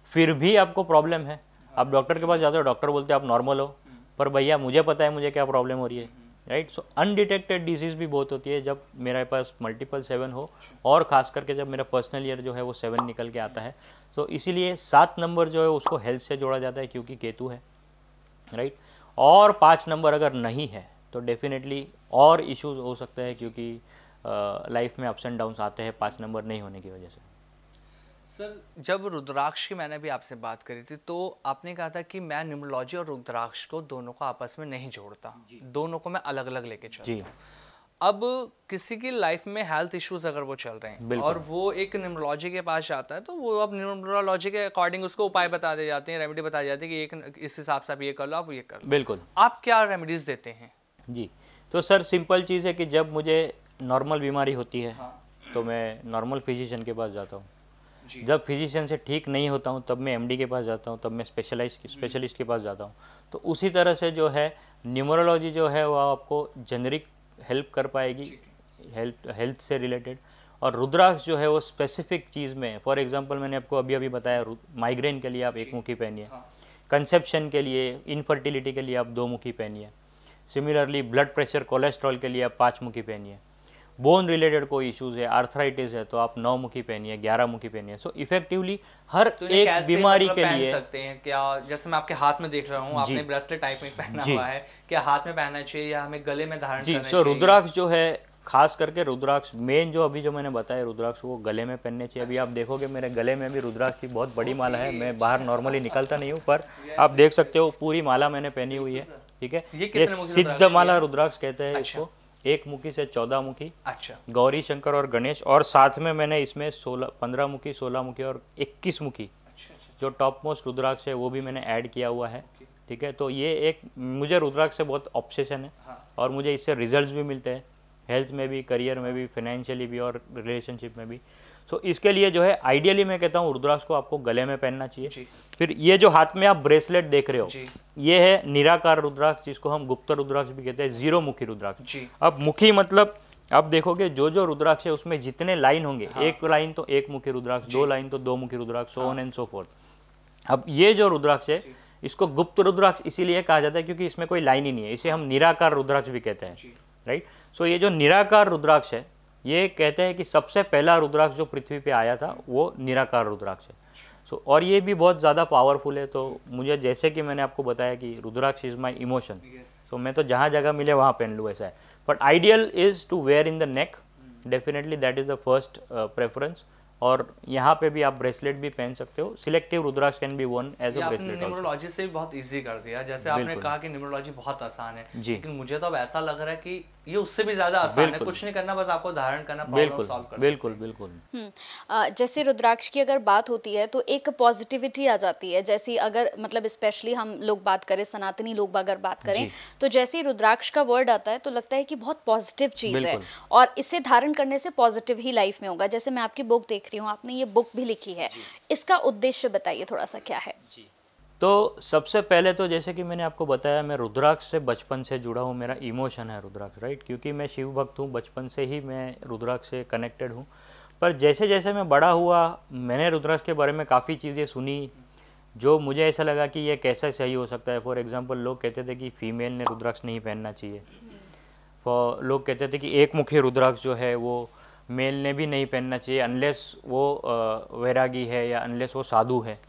फिर भी आपको प्रॉब्लम है। आप डॉक्टर के पास जाते हो, डॉक्टर बोलते हैं आप नॉर्मल हो, पर भैया मुझे पता है मुझे क्या प्रॉब्लम हो रही है, राइट। सो अनडिटेक्टेड डिजीज़ भी बहुत होती है जब मेरे पास मल्टीपल 7 हो, और ख़ास करके जब मेरा पर्सनल ईयर जो है वो 7 निकल के आता है। तो इसीलिए 7 नंबर जो है उसको हेल्थ से जोड़ा जाता है, क्योंकि केतु है, राइट। और 5 नंबर अगर नहीं है तो डेफिनेटली और इश्यूज हो सकते हैं, क्योंकि लाइफ में अप्स एंड डाउन्स आते हैं 5 नंबर नहीं होने की वजह से। सर, जब रुद्राक्ष की मैंने भी आपसे बात करी थी, तो आपने कहा था कि मैं न्यूमरोलॉजी और रुद्राक्ष को दोनों को आपस में नहीं जोड़ता, दोनों को मैं अलग अलग लेके चलता हूँ। अब किसी की लाइफ में हेल्थ इश्यूज अगर वो चल रहे हैं और वो एक न्यूमरोलॉजी के पास जाता है, तो वो अब न्यूमरोलॉजी के अकॉर्डिंग उसको उपाय बता दे जाते हैं, रेमेडी बता जाती है कि एक इस हिसाब से आप ये कर लो, आप ये कर लो। बिल्कुल। आप क्या रेमेडीज देते हैं? जी, तो सर सिंपल चीज़ है कि जब मुझे नॉर्मल बीमारी होती है तो मैं नॉर्मल फिजिशियन के पास जाता हूँ। जब फिजिशियन से ठीक नहीं होता हूँ तब मैं एमडी के पास जाता हूँ, तब मैं स्पेशलिस्ट के पास जाता हूँ। तो उसी तरह से जो है न्यूमरोलॉजी जो है वो आपको जेनरिक हेल्प कर पाएगी हेल्थ से रिलेटेड। और रुद्राक्ष जो है वो स्पेसिफिक चीज़ में, फॉर एग्जांपल मैंने आपको अभी अभी बताया, माइग्रेन के लिए आप एक मुखी पहनिए, कंसेप्शन के लिए, इनफर्टिलिटी के लिए आप 2 मुखी पहनिए, सिमिलरली ब्लड प्रेशर कोलेस्ट्रॉल के लिए आप 5 मुखी पहनिए, बोन रिलेटेड कोई इश्यूज है, आर्थराइटिस है तो आप 9 मुखी पहनिए, 11 मुखी पहनिए। सो इफेक्टिवली हर तो एक बीमारी के पहन लिए सकते हैं क्या? जैसे मैं आपके हाथ में देख रहा हूँ, आपने ब्रेसलेट टाइप में पहना हुआ है, क्या हाथ में पहनना चाहिए या हमें गले में धारण करना चाहिए? रुद्राक्ष जो है, खास करके रुद्राक्ष मेन जो अभी जो मैंने बताया रुद्राक्ष, वो गले में पहनने चाहिए। अभी आप देखोगे मेरे गले में भी रुद्राक्ष की बहुत बड़ी माला है। मैं बाहर नॉर्मली निकलता नहीं हूँ, पर आप देख सकते हो पूरी माला मैंने पहनी हुई है। ठीक है, ये सिद्ध माला रुद्राक्ष कहते हैं इसको। 1 मुखी से 14 मुखी, अच्छा, गौरी शंकर और गणेश, और साथ में मैंने इसमें 15 मुखी, 16 मुखी और 21 मुखी जो टॉप मोस्ट रुद्राक्ष है वो भी मैंने ऐड किया हुआ है। ठीक है, तो ये एक मुझे रुद्राक्ष से बहुत ऑब्सेशन है और मुझे इससे रिजल्ट्स भी मिलते हैं, हेल्थ में भी, करियर में भी, फाइनेंशियली भी और रिलेशनशिप में भी। सो इसके लिए जो है आइडियली मैं कहता हूँ रुद्राक्ष को आपको गले में पहनना चाहिए। फिर ये जो हाथ में आप ब्रेसलेट देख रहे हो, ये है निराकार रुद्राक्ष, जिसको हम गुप्त रुद्राक्ष भी कहते हैं, 0 मुखी रुद्राक्ष। अब मुखी मतलब आप देखोगे जो रुद्राक्ष है उसमें जितने लाइन होंगे, एक लाइन तो 1 मुखी रुद्राक्ष, 2 लाइन तो 2 मुखी rudraksha, so on and so forth. अब ये जो रुद्राक्ष है इसको गुप्त रुद्राक्ष इसीलिए कहा जाता है क्योंकि इसमें कोई लाइन ही नहीं है, इसे हम निराकार रुद्राक्ष भी कहते हैं, राइट। सो ये जो निराकार रुद्राक्ष है, ये कहते हैं कि सबसे पहला रुद्राक्ष जो पृथ्वी पे आया था वो निराकार रुद्राक्ष है। सो और ये भी बहुत ज़्यादा पावरफुल है। तो मुझे जैसे कि मैंने आपको बताया कि रुद्राक्ष इज़ माई इमोशन, तो मैं तो जहाँ जगह मिले वहाँ पहन लूँ, ऐसा है। But ideal is to wear in the neck, definitely that is the first preference. और यहाँ पे भी आप ब्रेसलेट भी पहन सकते हो। Selective rudraksha can be worn as a bracelet. Numerology से भी बहुत इजी कर दिया। जैसे आपने कहा कि न्यूमरोलॉजी बहुत आसान है, लेकिन मुझे तो अब ऐसा लग रहा है कि ये उससे भी ज्यादा आसान है। कुछ नहीं करना, बस आपको धारण करना, प्रॉब्लम सॉल्व करना। बिल्कुल बिल्कुल। जैसे रुद्राक्ष की अगर बात होती है तो एक पॉजिटिविटी आ जाती है। जैसे अगर मतलब स्पेशली हम लोग बात करें, सनातनी लोग अगर बात करें, तो जैसे ही रुद्राक्ष का वर्ड आता है तो लगता है कि बहुत पॉजिटिव चीज़ है और इसे धारण करने से पॉजिटिव ही लाइफ में होगा। जैसे मैं आपकी बुक देख रही हूँ, आपने ये बुक भी लिखी है, इसका उद्देश्य बताइए थोड़ा सा, क्या है? तो सबसे पहले तो जैसे कि मैंने आपको बताया, मैं रुद्राक्ष से बचपन से जुड़ा हूँ, मेरा इमोशन है रुद्राक्ष, राइट। क्योंकि मैं शिव भक्त हूँ, बचपन से ही मैं रुद्राक्ष से कनेक्टेड हूँ। पर जैसे जैसे मैं बड़ा हुआ, मैंने रुद्राक्ष के बारे में काफ़ी चीज़ें सुनी जो मुझे ऐसा लगा कि ये कैसा सही हो सकता है। फॉर एग्जांपल, लोग कहते थे कि फीमेल ने रुद्राक्ष नहीं पहनना चाहिए। लोग कहते थे कि एक मुखी रुद्राक्ष जो है वो मेल ने भी नहीं पहनना चाहिए अनलेस वो वैरागी है या अनलेस वो साधु है।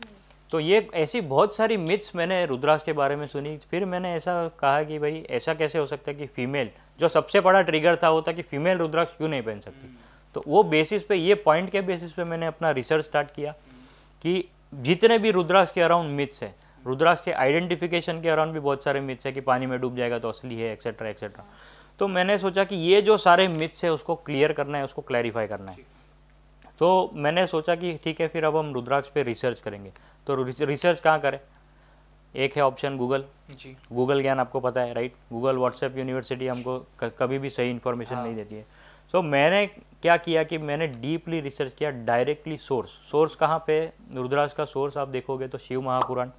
तो ये ऐसी बहुत सारी मिथ्स मैंने रुद्राक्ष के बारे में सुनी। फिर मैंने ऐसा कहा कि भाई ऐसा कैसे हो सकता है कि फीमेल, जो सबसे बड़ा ट्रिगर था वो था कि फीमेल रुद्राक्ष क्यों नहीं पहन सकती। तो वो बेसिस पे, ये पॉइंट के बेसिस पे मैंने अपना रिसर्च स्टार्ट किया कि जितने भी रुद्राक्ष के अराउंड मिथ्स है, रुद्राक्ष के आइडेंटिफिकेशन के अराउंड भी बहुत सारे मिथ्स है कि पानी में डूब जाएगा तो असली है, एक्सेट्रा एक्सेट्रा। तो मैंने सोचा कि ये जो सारे मिथ्स है उसको क्लियर करना है, उसको क्लैरिफाई करना है। तो मैंने सोचा कि ठीक है, फिर अब हम रुद्राक्ष पे रिसर्च करेंगे। तो रिसर्च कहाँ करें? एक है ऑप्शन गूगल। गूगल ज्ञान आपको पता है, राइट। गूगल, व्हाट्सएप यूनिवर्सिटी हमको कभी भी सही इन्फॉर्मेशन नहीं देती है। सो मैंने क्या किया कि मैंने डीपली रिसर्च किया, डायरेक्टली सोर्स कहाँ पे? रुद्राक्ष का सोर्स आप देखोगे तो शिव महापुराण,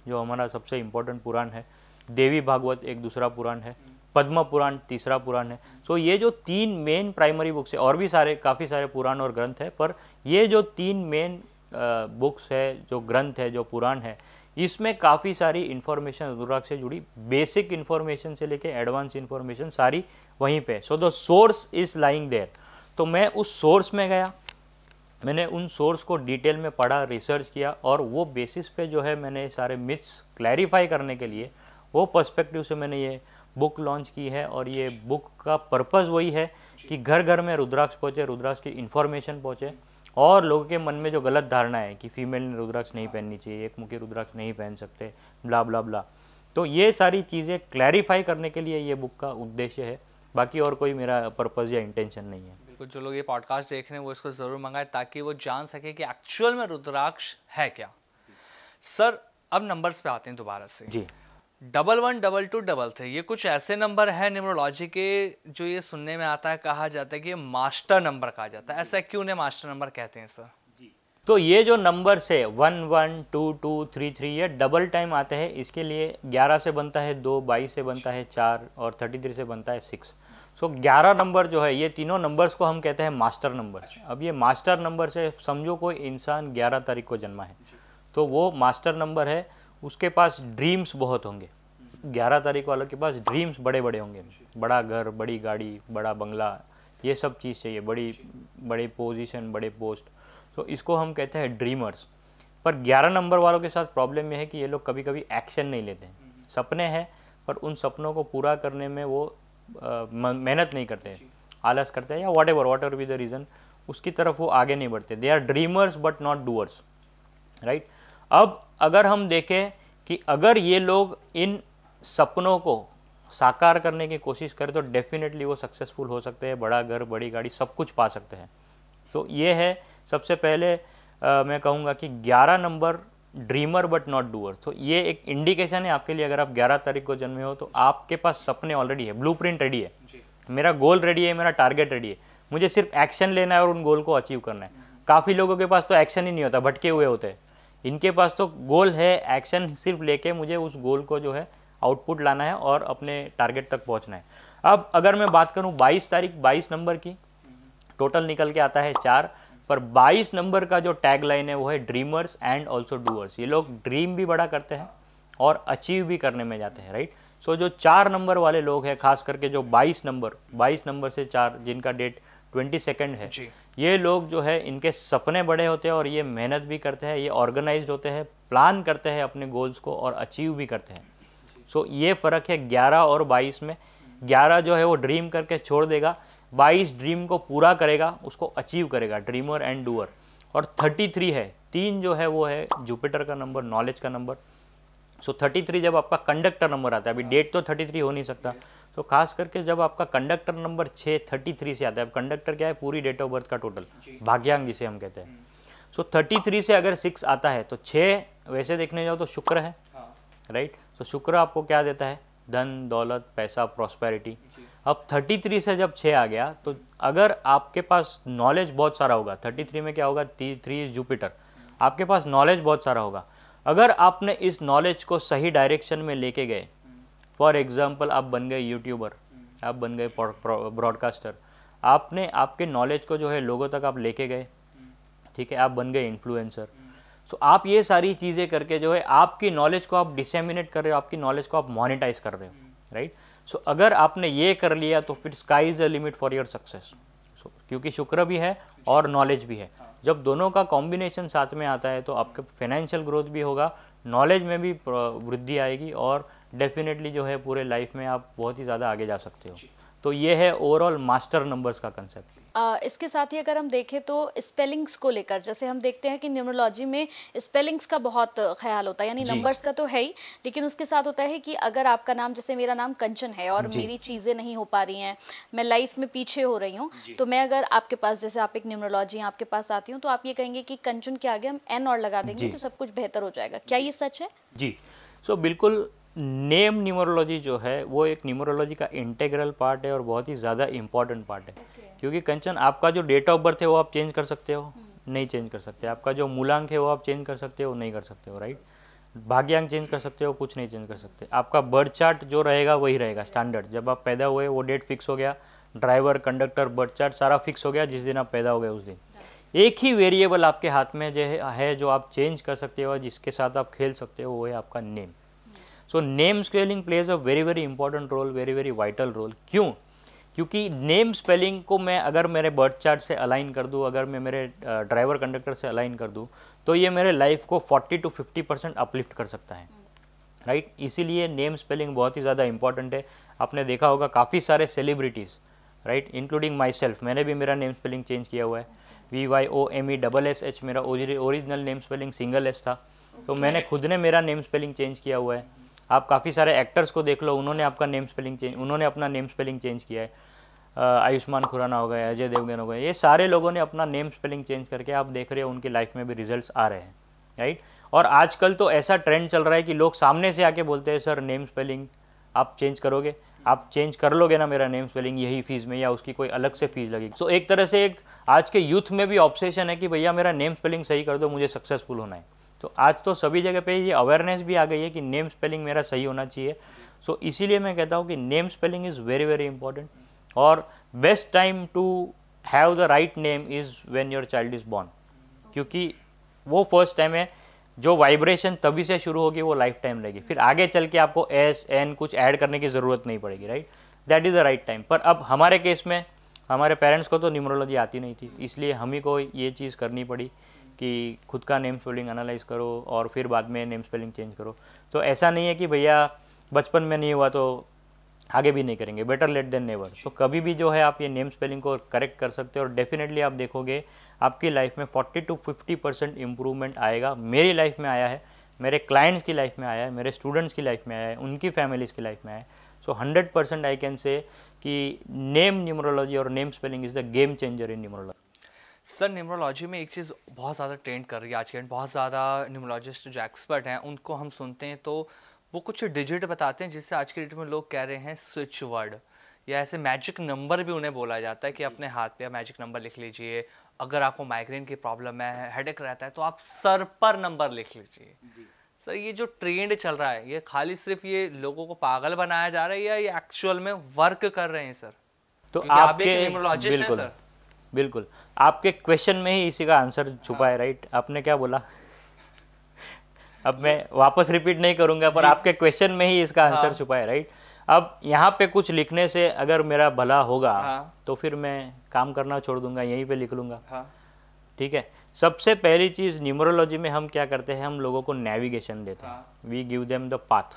जो हमारा सबसे इम्पोर्टेंट पुराण है, देवी भागवत एक दूसरा पुराण है, पद्म पुराण तीसरा पुराण है। सो ये जो 3 मेन प्राइमरी बुक्स है, और भी काफ़ी सारे पुराण और ग्रंथ है, पर ये जो 3 मेन बुक्स है, जो ग्रंथ है, जो पुराण है, इसमें काफ़ी सारी इन्फॉर्मेशन रुद्राक्ष से जुड़ी, बेसिक इन्फॉर्मेशन से लेके एडवांस इन्फॉर्मेशन सारी वहीं पे। So the source is lying there. तो मैं उस सोर्स में गया, मैंने उन सोर्स को डिटेल में पढ़ा, रिसर्च किया, और वो बेसिस पे जो है मैंने सारे मिथ्स क्लैरिफाई करने के लिए वो पर्सपेक्टिव से मैंने ये बुक लॉन्च की है। और ये बुक का पर्पज़ वही है कि घर घर में रुद्राक्ष पहुँचे, रुद्राक्ष की इन्फॉर्मेशन पहुँचे, और लोगों के मन में जो गलत धारणा है कि फीमेल ने रुद्राक्ष नहीं पहननी चाहिए, एक मुखी रुद्राक्ष नहीं पहन सकते, ब्ला ब्ला ब्ला, तो ये सारी चीज़ें क्लैरिफाई करने के लिए ये बुक का उद्देश्य है। बाकी और कोई मेरा पर्पज़ या इंटेंशन नहीं है। बिल्कुल, जो लोग ये पॉडकास्ट देख रहे हैं वो इसको ज़रूर मंगाएं ताकि वो जान सके कि एक्चुअल में रुद्राक्ष है क्या। सर, अब नंबर्स पे आते हैं दोबारा से। जी। 112223, ये कुछ ऐसे नंबर है न्यूमरोलॉजी के जो ये सुनने में आता है, कहा जाता है कि ये मास्टर नंबर कहा जाता है। ऐसा क्यों ने मास्टर नंबर कहते हैं सर? तो ये जो नंबर है 1 1 2 2 3 3, ये डबल टाइम आते हैं। इसके लिए 11 से बनता है 2, 22 से बनता है 4 और 33 से बनता है 6। सो 11 नंबर जो है, ये तीनों नंबर्स को हम कहते हैं मास्टर नंबर। अब ये मास्टर नंबर से समझो कोई इंसान 11 तारीख को जन्मा है तो वो मास्टर नंबर है, उसके पास ड्रीम्स बहुत होंगे। 11 तारीख वालों के पास ड्रीम्स बड़े बड़े होंगे, बड़ा घर, बड़ी गाड़ी, बड़ा बंगला, ये सब चीज़ चाहिए, बड़ी पोजीशन, बड़े पोस्ट। तो इसको हम कहते हैं ड्रीमर्स। पर 11 नंबर वालों के साथ प्रॉब्लम यह है कि ये लोग कभी कभी एक्शन नहीं लेते हैं। सपने हैं पर उन सपनों को पूरा करने में वो मेहनत नहीं करते हैं, आलस करते हैं या whatever be the reason, उसकी तरफ वो आगे नहीं बढ़ते। They are dreamers but not doers, right. अब अगर हम देखें कि अगर ये लोग इन सपनों को साकार करने की कोशिश करें तो डेफिनेटली वो सक्सेसफुल हो सकते हैं, बड़ा घर, बड़ी गाड़ी, सब कुछ पा सकते हैं। तो ये है सबसे पहले मैं कहूँगा कि 11 number dreamer but not doer. तो ये एक इंडिकेशन है आपके लिए, अगर आप 11 तारीख को जन्मे हो तो आपके पास सपने ऑलरेडी है, ब्लूप्रिंट रेडी है, मेरा गोल रेडी है, मेरा टारगेट रेडी है, मुझे सिर्फ एक्शन लेना है और उन गोल को अचीव करना है। काफ़ी लोगों के पास तो एक्शन ही नहीं होता, भटके हुए होते हैं। इनके पास तो गोल है, एक्शन सिर्फ लेके मुझे उस गोल को जो है आउटपुट लाना है और अपने टारगेट तक पहुंचना है। अब अगर मैं बात करूं 22 तारीख, 22 नंबर की, टोटल निकल के आता है 4, पर 22 नंबर का जो टैग लाइन है वो है ड्रीमर्स एंड ऑल्सो डूअर्स। ये लोग ड्रीम भी बड़ा करते हैं और अचीव भी करने में जाते हैं, राइट। सो जो 4 नंबर वाले लोग हैं, खास करके जो 22 नंबर से 4 जिनका डेट 22 है, ये लोग जो है इनके सपने बड़े होते हैं और ये मेहनत भी करते हैं, ये ऑर्गेनाइज्ड होते हैं, प्लान करते हैं अपने गोल्स को और अचीव भी करते हैं। सो ये फ़र्क है 11 और 22 में। 11 जो है वो ड्रीम करके छोड़ देगा, 22 ड्रीम को पूरा करेगा, उसको अचीव करेगा, ड्रीमर एंड डूअर। और 33 है, 3 जो है वो है जुपिटर का नंबर, नॉलेज का नंबर। सो 33 जब आपका कंडक्टर नंबर आता है, अभी डेट तो 33 हो नहीं सकता, तो खास करके जब आपका कंडक्टर नंबर 6 33 से आता है। अब कंडक्टर क्या है, पूरी डेट ऑफ बर्थ का टोटल, भाग्यांक जिसे हम कहते हैं। सो 33 से अगर 6 आता है तो 6 वैसे देखने जाओ तो शुक्र है, राइट। तो शुक्र आपको क्या देता है, धन, दौलत, पैसा, प्रॉस्पेरिटी। अब 33 से जब 6 आ गया तो अगर आपके पास नॉलेज बहुत सारा होगा, 33 में क्या होगा, 3 जुपिटर, आपके पास नॉलेज बहुत सारा होगा। अगर आपने इस नॉलेज को सही डायरेक्शन में लेके गए, फॉर एग्जांपल आप बन गए यूट्यूबर, आप बन गए ब्रॉडकास्टर, आपने आपके नॉलेज को जो है लोगों तक आप लेके गए, ठीक है, आप बन गए इन्फ्लुएंसर। सो आप ये सारी चीज़ें करके जो है आपकी नॉलेज को आप डिसेमिनेट कर रहे हो, आपकी नॉलेज को आप मोनेटाइज कर रहे हो, राइट। सो अगर आपने ये कर लिया तो फिर sky is the limit for your success. So क्योंकि शुक्र भी है और नॉलेज भी है, जब दोनों का कॉम्बिनेशन साथ में आता है तो आपका फाइनेंशियल ग्रोथ भी होगा, नॉलेज में भी वृद्धि आएगी और डेफिनेटली जो है पूरे लाइफ में आप बहुत ही ज़्यादा आगे जा सकते हो। तो ये है ओवरऑल मास्टर नंबर्स का कंसेप्ट। इसके साथ ही अगर हम देखें तो स्पेलिंग्स को लेकर, जैसे हम देखते हैं कि न्यूमरोलॉजी में स्पेलिंग्स का बहुत ख्याल होता है, यानी नंबर्स का तो है ही, लेकिन उसके साथ होता है कि अगर आपका नाम, जैसे मेरा नाम कंचन है और मेरी चीज़ें नहीं हो पा रही हैं, मैं लाइफ में पीछे हो रही हूँ, तो मैं अगर आपके पास, जैसे आप एक न्यूमरोलॉजी आपके पास आती हूँ, तो आप ये कहेंगे कि कंचन के आगे हम एन और लगा देंगे तो सब कुछ बेहतर हो जाएगा। क्या ये सच है? जी, सो बिल्कुल। नेम न्यूमरोलॉजी जो है वो एक न्यूमरोलॉजी का इंटेग्रल पार्ट है और बहुत ही ज़्यादा इंपॉर्टेंट पार्ट है। क्योंकि कंचन, आपका जो डेट ऑफ बर्थ है वो आप चेंज कर सकते हो, नहीं चेंज कर सकते। आपका जो मूलांक है वो आप चेंज कर सकते हो, नहीं कर सकते हो, राइट। भाग्यांक चेंज कर सकते हो, कुछ नहीं चेंज कर सकते। आपका बर्थ चार्ट जो रहेगा वही रहेगा स्टैंडर्ड, जब आप पैदा हुए वो डेट फिक्स हो गया, ड्राइवर, कंडक्टर, बर्थ चार्ट सारा फिक्स हो गया, जिस दिन आप पैदा हो गए उस दिन। एक ही वेरिएबल आपके हाथ में जो है जो आप चेंज कर सकते हो, जिसके साथ आप खेल सकते हो, वो है आपका name. So name spelling plays a very very important role, very very vital role. क्यों? क्योंकि नेम स्पेलिंग को मैं अगर मेरे बर्थ चार्ट से अलाइन कर दूं, अगर मैं मेरे ड्राइवर कंडक्टर से अलाइन कर दूं, तो ये मेरे लाइफ को 40 to 50% अपलिफ्ट कर सकता है, राइट। इसीलिए नेम स्पेलिंग बहुत ही ज़्यादा इंपॉर्टेंट है। आपने देखा होगा काफ़ी सारे celebrities, right, including my self, मैंने भी मेरा नेम स्पेलिंग चेंज किया हुआ है। VYOMESSH मेरा original name spelling single S था, तो मैंने खुद ने मेरा नेम स्पेलिंग चेंज किया हुआ है। आप काफ़ी सारे एक्टर्स को देख लो, उन्होंने अपना नेम स्पेलिंग चेंज किया है। आयुष्मान खुराना हो गए, अजय देवगन हो गए, ये सारे लोगों ने अपना नेम स्पेलिंग चेंज करके आप देख रहे हो उनकी लाइफ में भी रिजल्ट्स आ रहे हैं, राइट। और आजकल तो ऐसा ट्रेंड चल रहा है कि लोग सामने से आके बोलते हैं, सर नेम स्पेलिंग आप चेंज करोगे, आप चेंज कर लोगे ना मेरा नेम स्पेलिंग यही फीस में, या उसकी कोई अलग से फीस लगेगी। सो एक तरह से एक आज के यूथ में भी ऑब्सेशन है कि भैया मेरा नेम स्पेलिंग सही कर दो, मुझे सक्सेसफुल होना है। तो आज तो सभी जगह पे ये अवेयरनेस भी आ गई है कि नेम स्पेलिंग मेरा सही होना चाहिए। सो इसीलिए मैं कहता हूँ कि name spelling is very very important. और best time to have the right name is when your child is born, क्योंकि वो फर्स्ट टाइम है जो वाइब्रेशन तभी से शुरू होगी वो लाइफ टाइम रहेगी, फिर आगे चल के आपको एस एन कुछ ऐड करने की ज़रूरत नहीं पड़ेगी, right. That is the right time. पर अब हमारे केस में हमारे पेरेंट्स को तो न्यूमरोलॉजी आती नहीं थी, इसलिए हम ही को ये चीज़ करनी पड़ी कि खुद का नेम स्पेलिंग एनालाइज करो और फिर बाद में नेम स्पेलिंग चेंज करो। तो ऐसा नहीं है कि भैया बचपन में नहीं हुआ तो आगे भी नहीं करेंगे, बेटर लेट देन नेवर। तो कभी भी जो है आप ये नेम स्पेलिंग को करेक्ट कर सकते हो और डेफिनेटली आप देखोगे आपकी लाइफ में 40 to 50% इम्प्रूवमेंट आएगा। मेरी लाइफ में आया है, मेरे क्लाइंट्स की लाइफ में आया है, मेरे स्टूडेंट्स की लाइफ में आया है, उनकी फैमिलीज़ की लाइफ में आया है। सो 100% आई कैन से कि नेम न्यूमरोलॉजी और name spelling is the game changer in numerology. Sir numerology में एक चीज़ बहुत ज़्यादा ट्रेंड कर रही है आज के डेट, बहुत ज़्यादा न्यूमरोलॉजिस्ट जो एक्सपर्ट हैं उनको हम सुनते हैं तो वो कुछ डिजिट बताते हैं जिससे आज के डेट में लोग कह रहे हैं स्विच वर्ड या ऐसे मैजिक नंबर भी उन्हें बोला जाता है कि अपने हाथ पे मैजिक नंबर लिख लीजिए। अगर आपको माइग्रेन की प्रॉब्लम है, हेडेक रहता है, तो आप सर पर नंबर लिख लीजिए। सर ये जो ट्रेंड चल रहा है ये खाली सिर्फ ये लोगों को पागल बनाया जा रहा है या ये एक्चुअल में वर्क कर रहे हैं सर? तो आपके न्यूमरोलॉजिस्ट हैं सर। बिल्कुल आपके क्वेश्चन में ही इसी का आंसर छुपा है, राइट। आपने क्या बोला अब मैं वापस रिपीट नहीं करूंगा, पर आपके क्वेश्चन में ही इसका आंसर छुपा है, राइट। अब यहाँ पे कुछ लिखने से अगर मेरा भला होगा तो फिर मैं काम करना छोड़ दूंगा, यहीं पे लिख लूंगा, ठीक है। सबसे पहली चीज़ न्यूमरोलॉजी में हम क्या करते हैं, हम लोगों को नेविगेशन देते हैं, we give them the path.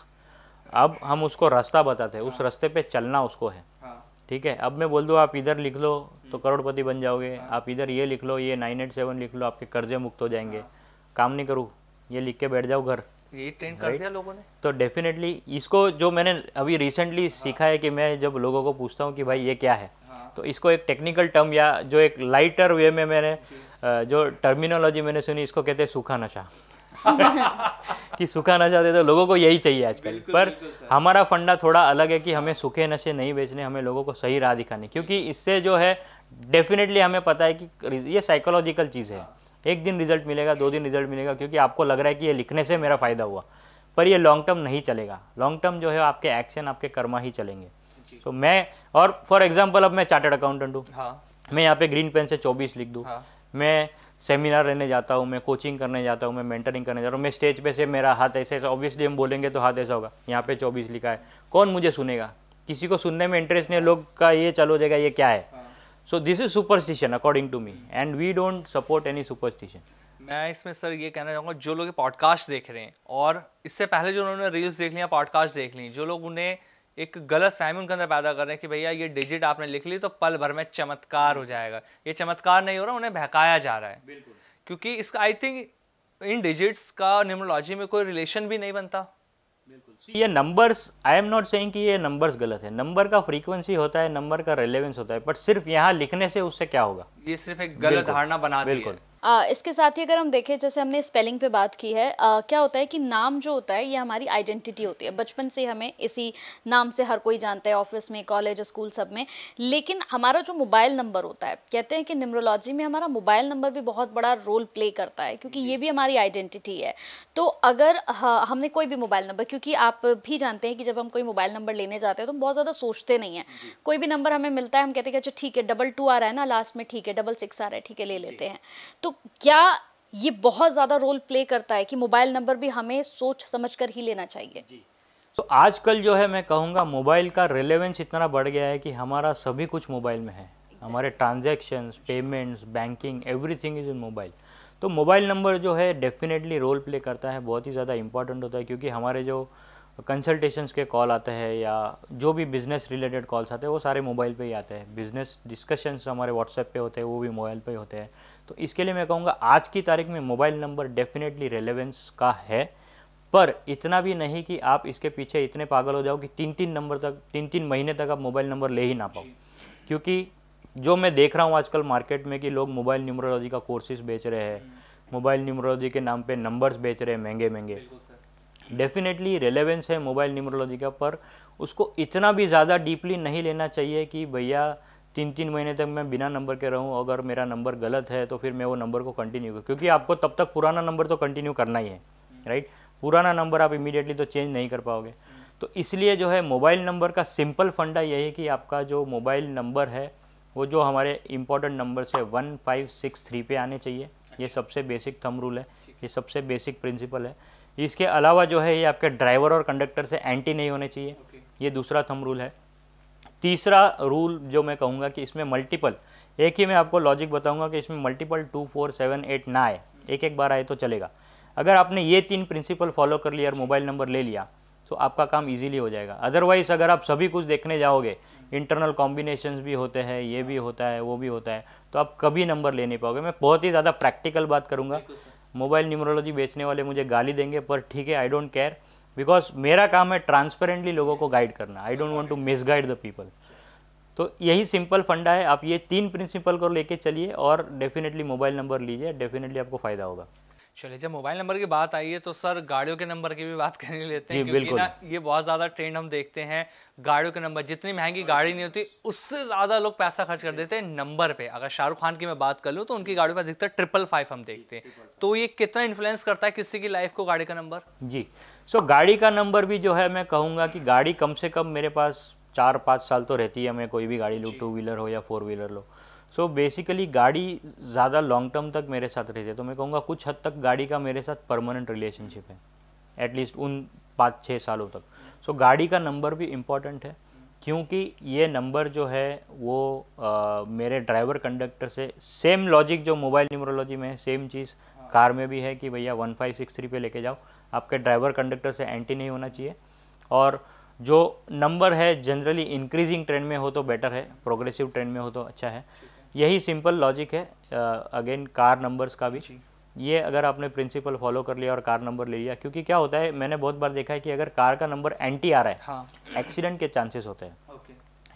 अब हम उसको रास्ता बताते हैं, उस रास्ते पे चलना उसको है, ठीक है। अब मैं बोल दूँ आप इधर लिख लो तो करोड़पति बन जाओगे, आप इधर ये लिख लो, ये 987 लिख लो, आपके कर्जे मुक्त हो जाएंगे। काम नहीं करूँ, ये लिख के बैठ जाओ घर, ये ट्रेंड कर दिया लोगों ने। तो डेफिनेटली इसको जो मैंने अभी रिसेंटली सीखा है कि मैं जब लोगों को पूछता हूँ कि भाई ये क्या है, तो इसको एक टेक्निकल टर्म या जो एक लाइटर वे में मैंने जो टर्मिनोलॉजी मैंने सुनी, इसको कहते हैं सूखा नशा कि सूखा नशा दे, तो लोगों को यही चाहिए आजकल। पर हमारा फंडा थोड़ा अलग है कि हमें सूखे नशे नहीं बेचने, हमें लोगों को सही राह दिखानी, क्योंकि इससे जो है डेफिनेटली हमें पता है कि ये साइकोलॉजिकल चीज़ है। एक दिन रिजल्ट मिलेगा, 2 दिन रिजल्ट मिलेगा, क्योंकि आपको लग रहा है कि ये लिखने से मेरा फ़ायदा हुआ, पर ये लॉन्ग टर्म नहीं चलेगा। लॉन्ग टर्म जो है आपके एक्शन, आपके कर्मा ही चलेंगे। तो मैं, और फॉर एग्जांपल अब मैं चार्टर्ड अकाउंटेंट हूँ, मैं यहाँ पे ग्रीन पेन से 24 लिख दूँ, मैं सेमिनार लेने जाता हूँ, मैं कोचिंग करने जाता हूँ, मैं मेंटरिंग करने जाता हूँ, मैं स्टेज पे से मेरा हाथ ऐसे ऐसा, ऑब्वियसली हम बोलेंगे तो हाथ ऐसा होगा, यहाँ पे 24 लिखा है, कौन मुझे सुनेगा? किसी को सुनने में इंटरेस्ट नहीं है, लोग का ये चलो हो जाएगा ये क्या है। So this is superstition according to me, and we don't support any superstition. मैं इसमें सर ये कहना चाहूँगा, जो लोग पॉडकास्ट देख रहे हैं और इससे पहले जो उन्होंने रील्स देख ली या पॉडकास्ट देख ली, जो लोग उन्हें एक गलत फहमी उनके अंदर पैदा कर रहे हैं कि भैया ये डिजिट आपने लिख ली तो पल भर में चमत्कार हो जाएगा, ये चमत्कार नहीं हो रहा, उन्हें बहकाया जा रहा है। बिल्कुल, क्योंकि इसका आई थिंक इन डिजिट्स का न्यूमरोलॉजी में कोई रिलेशन भी नहीं बनता। ये numbers, I am not saying कि ये नंबर्स गलत है, नंबर का फ्रीक्वेंसी होता है, नंबर का रेलेवेंस होता है, बट सिर्फ यहाँ लिखने से उससे क्या होगा, ये सिर्फ एक गलत धारणा बना दी है। इसके साथ ही अगर हम देखें, जैसे हमने स्पेलिंग पे बात की है, क्या होता है कि नाम जो होता है ये हमारी आइडेंटिटी होती है। बचपन से हमें इसी नाम से हर कोई जानता है, ऑफिस में, कॉलेज, स्कूल, सब में। लेकिन हमारा जो मोबाइल नंबर होता है, कहते हैं कि न्यूमरोलॉजी में हमारा मोबाइल नंबर भी बहुत बड़ा रोल प्ले करता है, क्योंकि ये भी हमारी आइडेंटिटी है। तो अगर हमने कोई भी मोबाइल नंबर, क्योंकि आप भी जानते हैं कि जब हम कोई मोबाइल नंबर लेने जाते हैं तो हम बहुत ज़्यादा सोचते नहीं हैं। कोई भी नंबर हमें मिलता है, हम कहते हैं कि अच्छा ठीक है, 22 आ रहा है ना लास्ट में, ठीक है, 66 आ रहा है, ठीक है, ले लेते हैं। तो क्या ये बहुत ज़्यादा रोल प्ले करता है कि मोबाइल नंबर भी हमें सोच समझकर ही लेना चाहिए? तो आजकल जो है मैं कहूँगा मोबाइल का रेलेवेंस इतना बढ़ गया है कि हमारा सभी कुछ मोबाइल में है, हमारे transactions, payments, banking, everything is in mobile. तो मोबाइल नंबर जो है डेफिनेटली रोल प्ले करता है, बहुत ही ज़्यादा इंपॉर्टेंट होता है, क्योंकि हमारे जो कंसल्टेशंस के कॉल आते हैं या जो भी बिज़नेस रिलेटेड कॉल्स आते हैं वो सारे मोबाइल पे ही आते हैं। बिज़नेस डिस्कशंस हमारे व्हाट्सएप पे होते हैं, वो भी मोबाइल पे ही होते हैं। तो इसके लिए मैं कहूँगा आज की तारीख में मोबाइल नंबर डेफिनेटली रेलेवेंस का है, पर इतना भी नहीं कि आप इसके पीछे इतने पागल हो जाओ कि 3-3 नंबर तक, 3-3 महीने तक आप मोबाइल नंबर ले ही ना पाओ। क्योंकि जो मैं देख रहा हूँ आजकल मार्केट में कि लोग मोबाइल न्यूमरोलॉजी का कोर्सेज बेच रहे हैं, मोबाइल न्यूमरोलॉजी के नाम पे नंबर्स बेच रहे हैं महंगे महंगे। डेफिनेटली रेलेवेंस है मोबाइल न्यूमरोलॉजी का, पर उसको इतना भी ज़्यादा डीपली नहीं लेना चाहिए कि भैया 3-3 महीने तक मैं बिना नंबर के रहूं, अगर मेरा नंबर गलत है तो फिर मैं वो नंबर को कंटिन्यू करूँ, क्योंकि आपको तब तक पुराना नंबर तो कंटिन्यू करना ही है, राइट। पुराना नंबर आप इमीडिएटली तो चेंज नहीं कर पाओगे। तो इसलिए जो है मोबाइल नंबर का सिंपल फंडा यही है कि आपका जो मोबाइल नंबर है वो जो हमारे इम्पोर्टेंट नंबर से 1563 पे आने चाहिए। ये सबसे बेसिक थंब रूल है, ये सबसे बेसिक प्रिंसिपल है। इसके अलावा जो है ये आपके ड्राइवर और कंडक्टर से एंटी नहीं होने चाहिए, ये दूसरा थंब रूल है। तीसरा रूल जो मैं कहूँगा कि इसमें मल्टीपल, एक ही मैं आपको लॉजिक बताऊंगा कि इसमें मल्टीपल 2, 4, 7, 8 ना आए, एक बार आए तो चलेगा। अगर आपने ये 3 प्रिंसिपल फॉलो कर लिया और मोबाइल नंबर ले लिया तो आपका काम इजीली हो जाएगा। अदरवाइज़ अगर आप सभी कुछ देखने जाओगे, इंटरनल कॉम्बिनेशंस भी होते हैं, ये भी होता है, वो भी होता है, तो आप कभी नंबर ले नहीं पाओगे। मैं बहुत ही ज़्यादा प्रैक्टिकल बात करूँगा। मोबाइल न्यूमरोलॉजी बेचने वाले मुझे गाली देंगे, पर ठीक है, आई डोंट केयर, बिकॉज मेरा काम है ट्रांसपेरेंटली लोगों को गाइड करना। I don't want to misguide the people. तो यही सिंपल फंडा है, आप ये 3 प्रिंसिपल को लेके चलिए और डेफिनेटली मोबाइल नंबर लीजिए, डेफिनेटली आपको फ़ायदा होगा। चलिए, जब मोबाइल नंबर की बात आई है तो सर गाड़ियों के नंबर की भी बात करने लेते हैं, जी, क्योंकि बिल्कुल। ना ये बहुत ज़्यादा ट्रेंड हम देखते हैं। गाड़ियों के नंबर, जितनी महंगी गाड़ी नहीं होती उससे ज़्यादा लोग पैसा खर्च कर देते हैं नंबर पे। अगर शाहरुख खान की मैं बात कर लूँ तो उनकी गाड़ियों पर अधिकतर 555 हम देखते हैं। तो ये कितना इन्फ्लुएंस करता है किसी की लाइफ को, गाड़ी का नंबर? जी, सो गाड़ी का नंबर भी जो है मैं कहूँगा कि गाड़ी कम से कम मेरे पास 4-5 साल तो रहती है। मैं कोई भी गाड़ी लूँ, 2 व्हीलर हो या 4 व्हीलर लो, सो बेसिकली गाड़ी ज़्यादा लॉन्ग टर्म तक मेरे साथ रहती है। तो मैं कहूँगा कुछ हद तक गाड़ी का मेरे साथ परमानेंट रिलेशनशिप है, एटलीस्ट उन 5-6 सालों तक। सो गाड़ी का नंबर भी इम्पॉर्टेंट है, क्योंकि ये नंबर जो है वो मेरे ड्राइवर कंडक्टर से सेम लॉजिक जो मोबाइल न्यूमरोलॉजी में है, सेम चीज़ कार में भी है कि भैया 1563 पे लेके जाओ, आपके ड्राइवर कंडक्टर से एंटी नहीं होना चाहिए। और जो नंबर है जनरली इंक्रीजिंग ट्रेंड में हो तो बेटर है, प्रोग्रेसिव ट्रेंड में हो तो अच्छा है। यही सिंपल लॉजिक है। अगेन कार नंबर्स का भी ये अगर आपने प्रिंसिपल फॉलो कर लिया और कार नंबर ले लिया, क्योंकि क्या होता है, मैंने बहुत बार देखा है कि अगर कार का नंबर एंटी आ रहा है, हाँ, एक्सीडेंट के चांसेस होते हैं,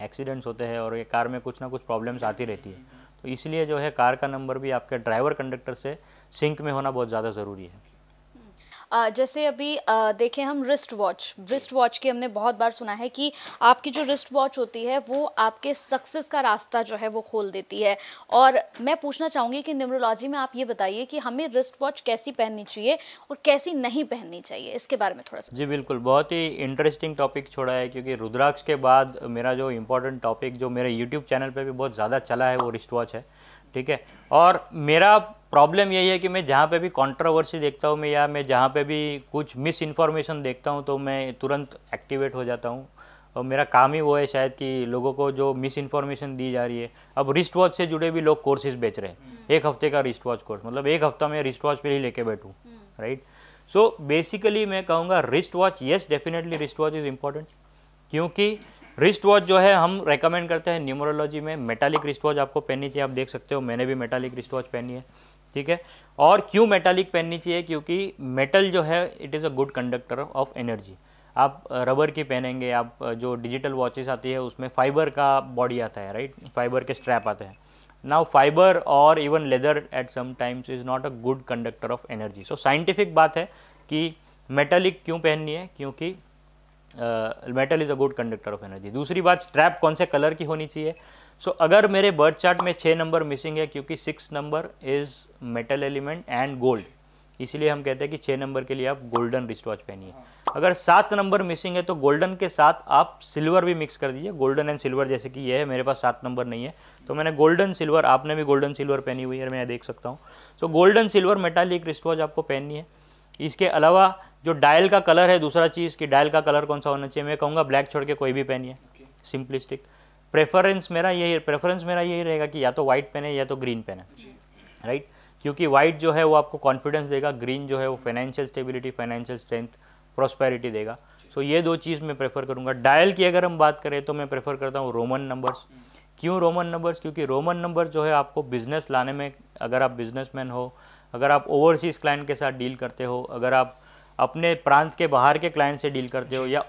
एक्सीडेंट्स होते हैं और ये कार में कुछ ना कुछ प्रॉब्लम्स आती रहती है। तो इसलिए जो है कार का नंबर भी आपके ड्राइवर कंडक्टर से सिंक में होना बहुत ज़्यादा ज़रूरी है। जैसे अभी देखें हम रिस्ट वॉच की हमने बहुत बार सुना है कि आपकी जो रिस्ट वॉच होती है वो आपके सक्सेस का रास्ता जो है वो खोल देती है। और मैं पूछना चाहूँगी कि न्यूमरोलॉजी में आप ये बताइए कि हमें रिस्ट वॉच कैसी पहननी चाहिए और कैसी नहीं पहननी चाहिए, इसके बारे में थोड़ा सा। जी बिल्कुल, बहुत ही इंटरेस्टिंग टॉपिक छोड़ा है, क्योंकि रुद्राक्ष के बाद मेरा जो इम्पोर्टेंट टॉपिक जो मेरे यूट्यूब चैनल पे भी बहुत ज़्यादा चला है वो रिस्ट वॉच है, ठीक है। और मेरा प्रॉब्लम यही है कि मैं जहाँ पे भी कंट्रोवर्सी देखता हूँ या मैं जहाँ पे भी कुछ मिस इन्फॉर्मेशन देखता हूँ तो मैं तुरंत एक्टिवेट हो जाता हूँ। और मेरा काम ही वो है शायद कि लोगों को जो मिस इन्फॉर्मेशन दी जा रही है। अब रिस्ट वॉच से जुड़े भी लोग कोर्सेज बेच रहे हैं, 1 हफ्ते का रिस्ट वॉच कोर्स, मतलब 1 हफ्ता में रिस्ट वॉच पे ही लेके बैठूँ, राइट। सो बेसिकली मैं कहूँगा wrist watch, yes definitely wrist watch is important, क्योंकि रिस्ट वॉच जो है हम रेकमेंड करते हैं न्यूमरोलॉजी में मेटालिक रिस्ट वॉच आपको पहननी चाहिए। आप देख सकते हो मैंने भी मेटालिक रिस्ट वॉच पहनी है, ठीक है। और क्यों मेटालिक पहननी चाहिए, क्योंकि मेटल जो है it is a good conductor of energy. आप रबर की पहनेंगे, आप जो डिजिटल वॉचेस आती है उसमें फाइबर का बॉडी आता है, राइट, फाइबर के स्ट्रैप आते हैं। नाउ फाइबर और even leather at some times is not a good conductor of energy. So scientific बात है कि मेटालिक क्यों पहननी है, क्योंकि metal is a good conductor of energy. दूसरी बात, स्ट्रैप कौन से कलर की होनी चाहिए। सो अगर मेरे बर्थ चार्ट में 6 नंबर मिसिंग है, क्योंकि 6 number is metal element and gold, इसलिए हम कहते हैं कि 6 नंबर के लिए आप गोल्डन रिस्ट वॉच पहनिए। अगर 7 नंबर मिसिंग है तो गोल्डन के साथ आप सिल्वर भी मिक्स कर दीजिए, गोल्डन एंड सिल्वर, जैसे कि ये है, मेरे पास 7 नंबर नहीं है तो मैंने गोल्डन सिल्वर, आपने भी गोल्डन सिल्वर पहनी हुई है, मैं देख सकता हूँ। सो golden silver metallic wrist watch आपको पहननी है। इसके अलावा जो डायल का कलर है, दूसरा चीज़ कि डायल का कलर कौन सा होना चाहिए, मैं कहूँगा ब्लैक छोड़ के कोई भी पहनिए, सिंपलिस्टिक। प्रेफरेंस मेरा यही रहेगा कि या तो वाइट पहने या तो ग्रीन पहने, राइट, क्योंकि वाइट जो है वो आपको कॉन्फिडेंस देगा, ग्रीन जो है वो financial stability, financial strength, prosperity देगा। सो ये 2 चीज़ मैं प्रेफर करूँगा। डायल की अगर हम बात करें तो मैं प्रेफर करता हूँ रोमन नंबर्स। क्यों रोमन नंबर्स, क्योंकि रोमन नंबर जो है आपको बिजनेस लाने में, अगर आप बिजनेसमैन हो, अगर आप ओवरसीज़ क्लाइंट के साथ डील करते हो, अगर आप अपने प्रांत के बाहर के क्लाइंट से डील करते हो या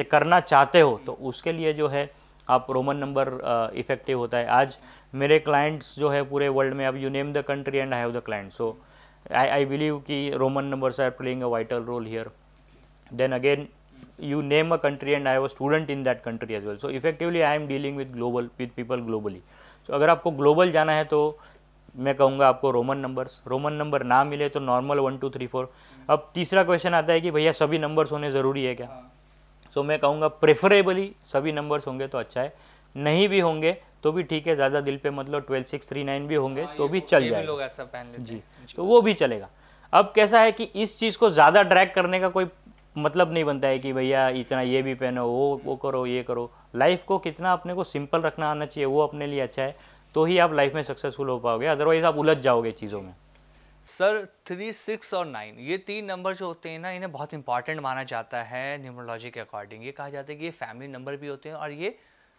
करना चाहते हो, तो उसके लिए जो है आप रोमन नंबर इफेक्टिव होता है। आज मेरे क्लाइंट्स जो है पूरे वर्ल्ड में, अब you name the country and I have the client, so I believe कि Roman numbers are playing a vital role here. Then again you name a country and I have a student in that country as well, so effectively I am dealing with people globally. So अगर आपको global जाना है तो मैं कहूँगा आपको Roman number ना मिले तो नॉर्मल 1 2 3 4। अब तीसरा क्वेश्चन आता है कि भैया सभी नंबर्स होने ज़रूरी है क्या। सो मैं कहूँगा प्रेफरेबली सभी नंबर्स होंगे तो अच्छा है, नहीं भी होंगे तो भी ठीक है, ज़्यादा दिल पे मतलब 12639 भी होंगे तो भी चल जाएगा। लोग ऐसा पहन लेते जी, हैं। तो वो भी चलेगा। अब कैसा है कि इस चीज़ को ज़्यादा ड्रैग करने का कोई मतलब नहीं बनता है कि भैया इतना ये भी पहनो, वो करो, ये करो। लाइफ को कितना अपने को सिंपल रखना आना चाहिए, वो अपने लिए अच्छा है, तो ही आप लाइफ में सक्सेसफुल हो पाओगे, अदरवाइज आप उलझ जाओगे चीज़ों में। सर 3, 6 और 9 ये 3 नंबर जो होते हैं ना, इन्हें बहुत इंपॉर्टेंट माना जाता है न्यूमरोलॉजी के अकॉर्डिंग। ये कहा जाता है कि ये फैमिली नंबर भी होते हैं और ये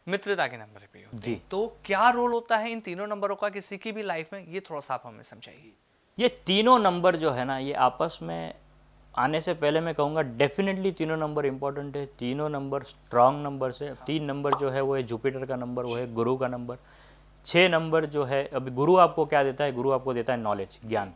मित्रता के नंबर भी होते हैं। तो क्या रोल होता है इन तीनों नंबरों का किसी की भी लाइफ में, ये थोड़ा सा आप हमें समझाइए। ये तीनों नंबर जो है ना, ये आपस में आने से पहले मैं कहूँगा डेफिनेटली तीनों नंबर इंपॉर्टेंट है। तीनों नंबर स्ट्रांग नंबर से, 3 नंबर जो है वो है जुपिटर का नंबर, वो है गुरु का नंबर। 6 नंबर जो है, अभी गुरु आपको क्या देता है, गुरु आपको देता है नॉलेज, ज्ञान।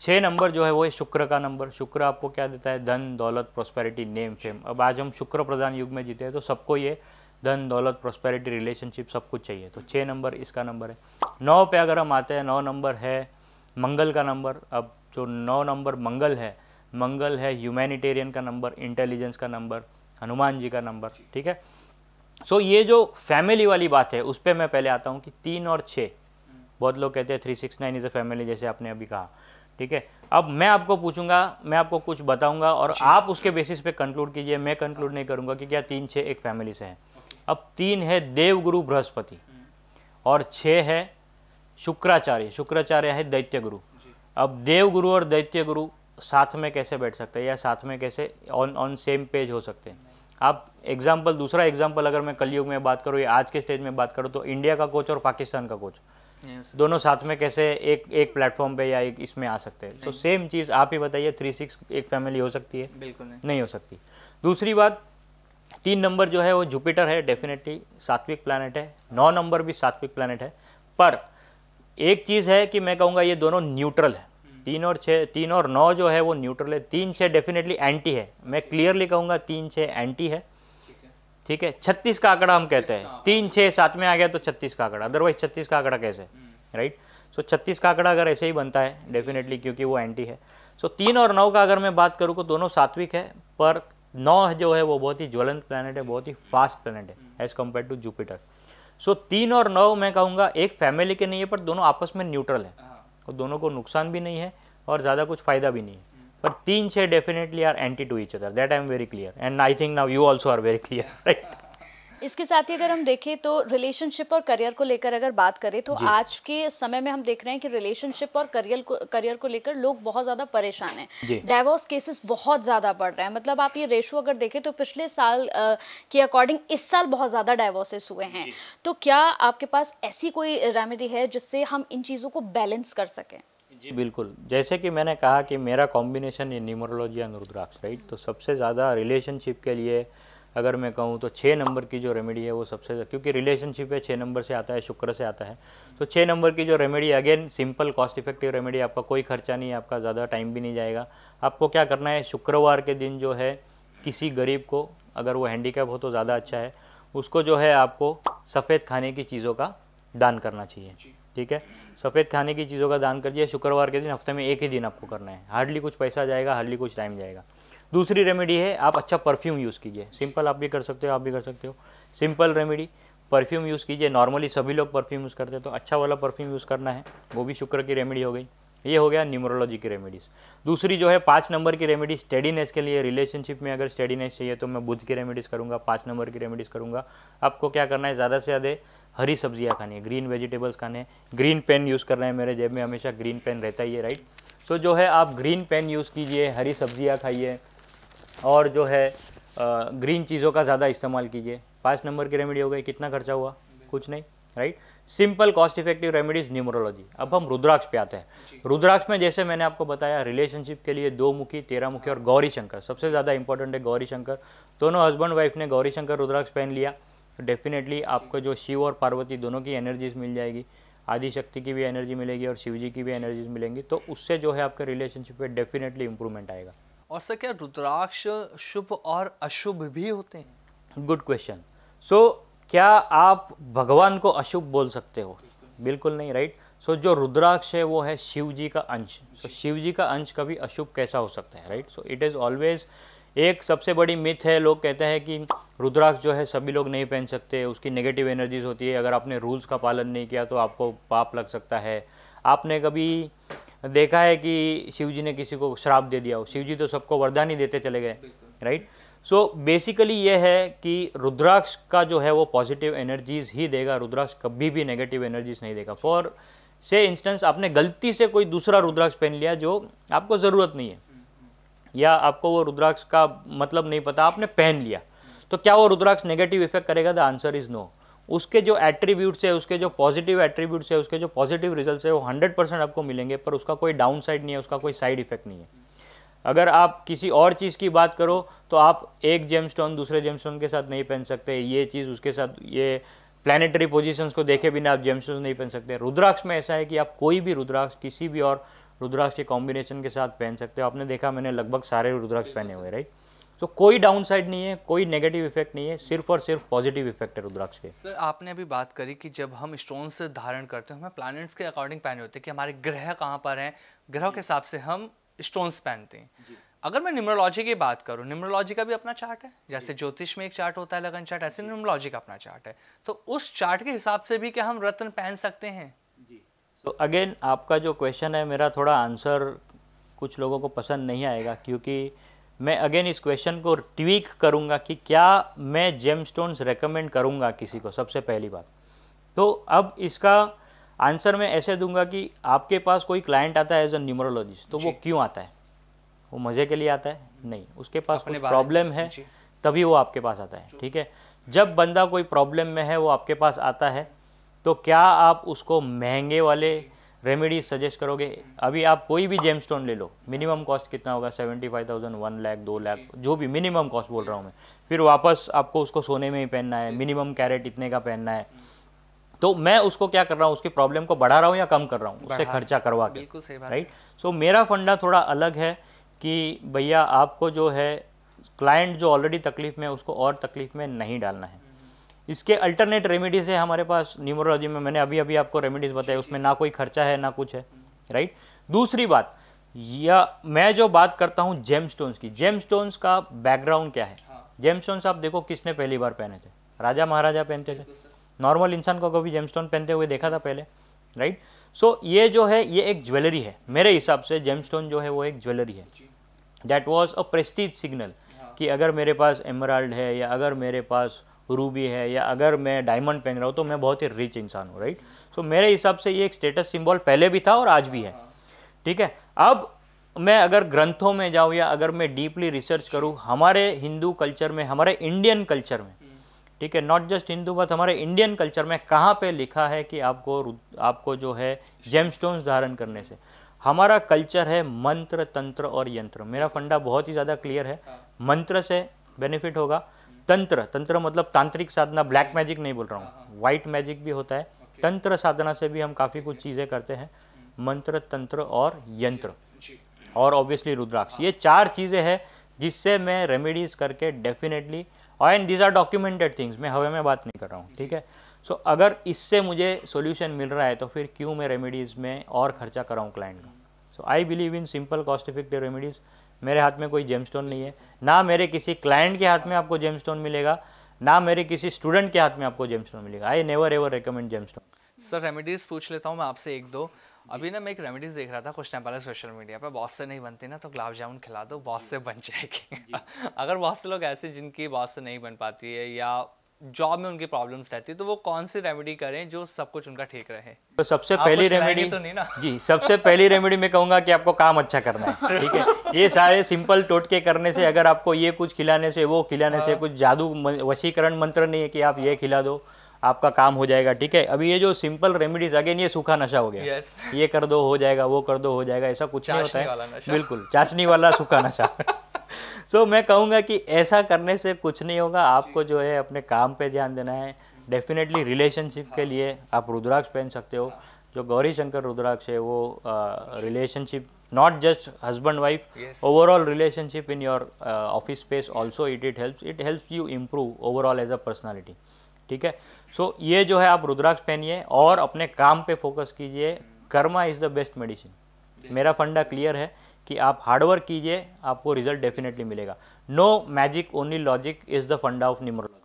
6 नंबर जो है वो है शुक्र का नंबर। शुक्र आपको क्या देता है, धन, दौलत, प्रॉस्पेरिटी, नेम, फेम। अब आज हम शुक्र प्रधान युग में जीते हैं, तो सबको ये धन, दौलत, प्रॉस्पेरिटी, रिलेशनशिप सब कुछ चाहिए, तो 6 नंबर इसका नंबर है। 9 पे अगर हम आते हैं, 9 नंबर है मंगल का नंबर। अब जो 9 नंबर मंगल है ह्यूमैनिटेरियन का नंबर, इंटेलिजेंस का नंबर, हनुमान जी का नंबर, ठीक है। सो ये जो फैमिली वाली बात है उस पर मैं पहले आता हूँ कि 3 और 6, बहुत लोग कहते हैं 369 इज अ फैमिली, जैसे आपने अभी कहा, ठीक है। अब मैं आपको पूछूंगा, मैं आपको कुछ बताऊंगा और आप उसके बेसिस पे कंक्लूड कीजिए। मैं कंक्लूड नहीं करूंगा कि क्या 3, 6 एक फैमिली से है। अब 3 है देवगुरु बृहस्पति और 6 है शुक्राचार्य है दैत्य गुरु। अब देवगुरु और दैत्य गुरु साथ में कैसे बैठ सकते हैं या साथ में कैसे ऑन सेम पेज हो सकते हैं। आप एग्जाम्पल, दूसरा एग्जाम्पल अगर मैं कलयुग में बात करूँ या आज के स्टेज में बात करूँ, तो इंडिया का कोच और पाकिस्तान का कोच दोनों साथ में कैसे एक प्लेटफॉर्म पे या एक इसमें आ सकते हैं। तो सेम चीज़ आप ही बताइए, 3-6 एक फैमिली हो सकती है? बिल्कुल नहीं हो सकती। दूसरी बात, 3 नंबर जो है वो जुपिटर है, डेफिनेटली सात्विक प्लैनेट है। 9 नंबर भी सात्विक प्लैनेट है, पर एक चीज़ है कि मैं कहूँगा ये दोनों न्यूट्रल है। 3 और 9 जो है वो न्यूट्रल है। 3, 6 डेफिनेटली एंटी है, मैं क्लियरली कहूँगा 3, 6 एंटी है, ठीक है। 36 का आंकड़ा हम कहते हैं, 3, 6 साथ में आ गया तो 36 का आंकड़ा, अदरवाइज 36 का आंकड़ा कैसे, राइट। सो 36 का आंकड़ा अगर ऐसे ही बनता है डेफिनेटली, क्योंकि वो एंटी है। सो 3 और 9 का अगर मैं बात करूँ तो दोनों सात्विक है, पर 9 जो है वो बहुत ही ज्वलंत प्लैनेट है, बहुत ही फास्ट प्लैनेट है एज कम्पेयर टू जुपिटर। सो 3 और 9 मैं कहूँगा एक फैमिली के नहीं है, पर दोनों आपस में न्यूट्रल है और दोनों को नुकसान भी नहीं है और ज़्यादा कुछ फ़ायदा भी नहीं है। पर 3, 6 definitely are anti to each other, that I am very clear and I think now you also are very clear, right. इसके साथ ही अगर हम देखें तो रिलेशनशिप और करियर को लेकर अगर बात करें तो आज के समय में हम देख रहे हैं कि रिलेशनशिप और करियर को लेकर लोग बहुत ज़्यादा परेशान हैं। डाइवोर्स केसेस बहुत ज़्यादा बढ़ रहे हैं। मतलब आप ये रेशो अगर देखें तो पिछले साल के अकॉर्डिंग इस साल बहुत ज़्यादा डाइवोर्सेस हुए हैं। तो क्या आपके पास ऐसी कोई रेमेडी है जिससे हम इन चीज़ों को बैलेंस कर सकें? जी बिल्कुल, जैसे कि मैंने कहा कि मेरा कॉम्बिनेशन ये न्यूमरोलॉजी एंड रुद्राक्ष, राइट। तो सबसे ज़्यादा रिलेशनशिप के लिए अगर मैं कहूँ तो 6 नंबर की जो रेमेडी है वो सबसे, क्योंकि रिलेशनशिप है 6 नंबर से आता है, शुक्र से आता है, तो 6 नंबर की जो remedy, again simple cost effective remedy, आपका कोई खर्चा नहीं है, आपका ज़्यादा टाइम भी नहीं जाएगा। आपको क्या करना है, शुक्रवार के दिन जो है किसी गरीब को, अगर वो हैंडीकैप हो तो ज़्यादा अच्छा है, उसको जो है आपको सफ़ेद खाने की चीज़ों का दान करना चाहिए, ठीक है। सफ़ेद खाने की चीज़ों का दान करिए शुक्रवार के दिन, हफ्ते में एक ही दिन आपको करना है, हार्डली कुछ पैसा जाएगा, हार्डली कुछ टाइम जाएगा। दूसरी रेमेडी है, आप अच्छा परफ्यूम यूज़ कीजिए। सिंपल आप भी कर सकते हो, आप भी कर सकते हो। सिंपल रेमेडी, परफ्यूम यूज़ कीजिए। नॉर्मली सभी लोग परफ्यूम यूज़ करते हैं, तो अच्छा वाला परफ्यूम यूज़ करना है, वो भी शुक्र की रेमेडी हो गई। ये हो गया न्यूमरोलॉजी की रेमेडीज़। दूसरी जो है 5 नंबर की रेमेडी, स्टेडीनेस के लिए, रिलेशनशिप में अगर स्टेडीनेस चाहिए तो मैं बुध की रेमेडीज़ करूँगा, 5 नंबर की रेमेडीज़ करूँगा। आपको क्या करना है, ज़्यादा से ज़्यादा हरी सब्जियाँ खानी है, ग्रीन वेजिटेबल्स खाने हैं। ग्रीन पेन यूज़ करना है, मेरे जेब में हमेशा ग्रीन पेन रहता ही है, राइट। सो जो है आप ग्रीन पेन यूज़ कीजिए, हरी सब्जियाँ खाइए और जो है ग्रीन चीज़ों का ज़्यादा इस्तेमाल कीजिए। 5 नंबर की रेमेडी हो गई, कितना खर्चा हुआ, कुछ नहीं, right. Simple cost effective remedies numerology. अब हम रुद्राक्ष पे आते हैं। रुद्राक्ष में जैसे मैंने आपको बताया, रिलेशनशिप के लिए 2 मुखी, 13 मुखी और गौरी शंकर सबसे ज़्यादा इंपॉर्टेंट है। गौरी शंकर, दोनों हस्बैंड वाइफ ने गौरी शंकर रुद्राक्ष पहन लिया तो डेफिनेटली आपको जो शिव और पार्वती दोनों की एनर्जीज मिल जाएगी, आदि शक्ति की भी एनर्जी मिलेगी और शिव जी की भी एनर्जीज मिलेंगी, तो उससे जो है आपके रिलेशनशिप पे डेफिनेटली इंप्रूवमेंट आएगा। और सर क्या रुद्राक्ष शुभ और अशुभ भी होते हैं? Good question. सो क्या आप भगवान को अशुभ बोल सकते हो? बिल्कुल नहीं, राइट। सो जो रुद्राक्ष है वो है शिव जी का अंश। सो शिव जी का अंश कभी अशुभ कैसा हो सकता है, right. So it is always एक सबसे बड़ी मिथ है, लोग कहते हैं कि रुद्राक्ष जो है सभी लोग नहीं पहन सकते, उसकी नेगेटिव एनर्जीज होती है, अगर आपने रूल्स का पालन नहीं किया तो आपको पाप लग सकता है। आपने कभी देखा है कि शिव जी ने किसी को श्राप दे दिया हो? शिव जी तो सबको वरदान ही देते चले गए, राइट। सो बेसिकली ये है कि रुद्राक्ष का जो है वो पॉजिटिव एनर्जीज ही देगा, रुद्राक्ष कभी भी नेगेटिव एनर्जीज नहीं देगा। फॉर से इंस्टेंस, आपने गलती से कोई दूसरा रुद्राक्ष पहन लिया जो आपको ज़रूरत नहीं है, या आपको वो रुद्राक्ष का मतलब नहीं पता, आपने पहन लिया, तो क्या वो रुद्राक्ष नेगेटिव इफेक्ट करेगा? The answer is no. उसके जो एट्रीब्यूट्स है, उसके जो पॉजिटिव एट्रीब्यूट्स है, उसके जो पॉजिटिव रिजल्ट्स है वो 100% आपको मिलेंगे, पर उसका कोई डाउन साइड नहीं है, उसका कोई साइड इफेक्ट नहीं है। अगर आप किसी और चीज़ की बात करो तो आप एक जेमस्टोन दूसरे जेमस्टोन के साथ नहीं पहन सकते, ये चीज़ उसके साथ, ये प्लानिटरी पोजीशंस को देखे बिना आप जेमस्टोन नहीं पहन सकते। रुद्राक्ष में ऐसा है कि आप कोई भी रुद्राक्ष किसी भी और रुद्राक्ष के कॉम्बिनेशन के साथ पहन सकते हो। आपने देखा, मैंने लगभग सारे रुद्राक्ष पहने हुए, राइट। तो कोई डाउन साइड नहीं है, कोई नेगेटिव इफेक्ट नहीं है, सिर्फ और सिर्फ पॉजिटिव इफेक्ट है रुद्राक्ष के। सर, आपने अभी बात करी कि जब हम स्टोन्स धारण करते हैं हमें प्लैनेट्स के अकॉर्डिंग पहने होते हैं, कि हमारे ग्रह कहाँ पर हैं, ग्रहों के हिसाब से हम स्टोन्स पहनते हैं। अगर मैं न्यूमरोलॉजी की बात करूं, न्यूमरोलॉजी का भी अपना चार्ट है, जैसे ज्योतिष में एक चार्ट होता है लगन चार्ट, ऐसे न्यूमरोलॉजी का अपना चार्ट है, तो उस चार्ट के हिसाब से भी क्या हम रत्न पहन सकते हैं? तो अगेन आपका जो क्वेश्चन है, मेरा थोड़ा आंसर कुछ लोगों को पसंद नहीं आएगा, क्योंकि मैं अगेन इस क्वेश्चन को ट्वीक करूंगा कि क्या मैं जेमस्टोन्स रेकमेंड करूंगा किसी को, सबसे पहली बात। तो अब इसका आंसर मैं ऐसे दूंगा कि आपके पास कोई क्लाइंट आता है एज अ न्यूमरोलॉजिस्ट, तो वो क्यों आता है? वो मज़े के लिए आता है? नहीं, उसके पास कुछ प्रॉब्लम है तभी वो आपके पास आता है, ठीक है। जब बंदा कोई प्रॉब्लम में है, वो आपके पास आता है, तो क्या आप उसको महंगे वाले रेमेडी सजेस्ट करोगे? अभी आप कोई भी जेमस्टोन ले लो, मिनिमम कॉस्ट कितना होगा? 75,000, 1 लाख, 2 लाख, जो भी मिनिमम कॉस्ट बोल रहा हूँ मैं। फिर वापस आपको उसको सोने में ही पहनना है, मिनिमम कैरेट इतने का पहनना है। तो मैं उसको क्या कर रहा हूँ, उसकी प्रॉब्लम को बढ़ा रहा हूँ या कम कर रहा हूँ? उससे खर्चा करवा के, राइट। सो मेरा फंडा थोड़ा अलग है कि भैया आपको जो है क्लाइंट जो ऑलरेडी तकलीफ में है उसको और तकलीफ में नहीं डालना है। इसके अल्टरनेट रेमेडीज है हमारे पास न्यूमरोलॉजी में, मैंने अभी अभी आपको रेमेडीज बताए, उसमें ना कोई खर्चा है ना कुछ है, राइट। दूसरी बात, या मैं जो बात करता हूँ जेमस्टोन्स की, जेमस्टोन्स का बैकग्राउंड क्या है? जेमस्टोन्स आप देखो किसने पहली बार पहने थे? राजा महाराजा पहनते थे, नॉर्मल इंसान को कभी जेमस्टोन पहनते हुए देखा था पहले, राइट। सो ये जो है ये एक ज्वेलरी है, मेरे हिसाब से जेमस्टोन जो है वो एक ज्वेलरी है। That was a Prestige signal कि अगर मेरे पास एमराल्ड है, या अगर मेरे पास रूबी है, या अगर मैं डायमंड पहन रहा हूँ, तो मैं बहुत ही रिच इंसान हूँ, राइट। सो मेरे हिसाब से ये एक स्टेटस सिंबल पहले भी था और आज भी है, ठीक है। अब मैं अगर ग्रंथों में जाऊँ या अगर मैं डीपली रिसर्च करूँ, हमारे हिंदू कल्चर में, हमारे इंडियन कल्चर में, ठीक है, नॉट जस्ट हिंदू बट हमारे इंडियन कल्चर में कहाँ पे लिखा है कि आपको जो है जेमस्टोन्स धारण करने से? हमारा कल्चर है मंत्र, तंत्र और यंत्र। मेरा फंडा बहुत ही ज़्यादा क्लियर है, मंत्र से बेनिफिट होगा, तंत्र मतलब तांत्रिक साधना, ब्लैक मैजिक नहीं बोल रहा हूँ, वाइट मैजिक भी होता है, तंत्र साधना से भी हम काफ़ी कुछ चीज़ें करते हैं, मंत्र, तंत्र और यंत्र, और ऑब्वियसली रुद्राक्ष। ये 4 चीज़ें हैं जिससे मैं रेमेडीज करके definitely, and these are documented things, मैं हवा में बात नहीं कर रहा हूँ, ठीक है। सो अगर इससे मुझे सॉल्यूशन मिल रहा है तो फिर क्यों मैं रेमेडीज़ में और खर्चा कराऊँ क्लाइंट का? So I believe in simple cost effective remedies. मेरे हाथ में कोई जेमस्टोन नहीं है, ना मेरे किसी क्लाइंट के हाथ में आपको जेमस्टोन मिलेगा, ना मेरे किसी स्टूडेंट के हाथ में आपको जेमस्टोन मिलेगा। I never ever recommend gemstone. Sir, remedies पूछ लेता हूँ मैं आपसे एक दो। अभी ना मैं एक रेमेडीज़ देख रहा था कुछ टाइम पहले सोशल मीडिया पे, बॉस से नहीं बनती ना तो गुलाब जामुन खिला दो, बॉस से बन जाएगी। अगर बहुत से लोग ऐसे जिनकी बॉस से नहीं बन पाती है या जॉब में उनकी प्रॉब्लम्स रहती है, तो वो कौन सी रेमेडी करें जो सब कुछ उनका ठीक रहे? तो सबसे पहली रेमेडी तो नहीं ना जी, सबसे पहली रेमेडी मैं कहूँगा कि आपको काम अच्छा करना है, ठीक है। ये सारे सिंपल टोटके करने से, अगर आपको ये कुछ खिलाने से, वो खिलाने से, कुछ जादू वशीकरण मंत्र नहीं है कि आप ये खिला दो आपका काम हो जाएगा, ठीक है। अभी ये जो सिंपल रेमेडीज, अगेन ये सूखा नशा हो गया, ये कर दो हो जाएगा, वो कर दो हो जाएगा, ऐसा कुछ नहीं होता है, बिल्कुल चाशनी वाला सूखा नशा। सो मैं कहूँगा कि ऐसा करने से कुछ नहीं होगा, आपको जो है अपने काम पे ध्यान देना है। डेफिनेटली रिलेशनशिप के लिए आप रुद्राक्ष पहन सकते हो, जो गौरी शंकर रुद्राक्ष है वो relationship, not just husband wife, overall relationship in your office space also, it helps you improve overall as a personality, ठीक है। सो ये जो है आप रुद्राक्ष पहनिए और अपने काम पे फोकस कीजिए। Karma is the best medicine. मेरा फंडा क्लियर है कि आप हार्डवर्क कीजिए, आपको रिजल्ट डेफिनेटली मिलेगा। No magic, only logic is the funda of numerology.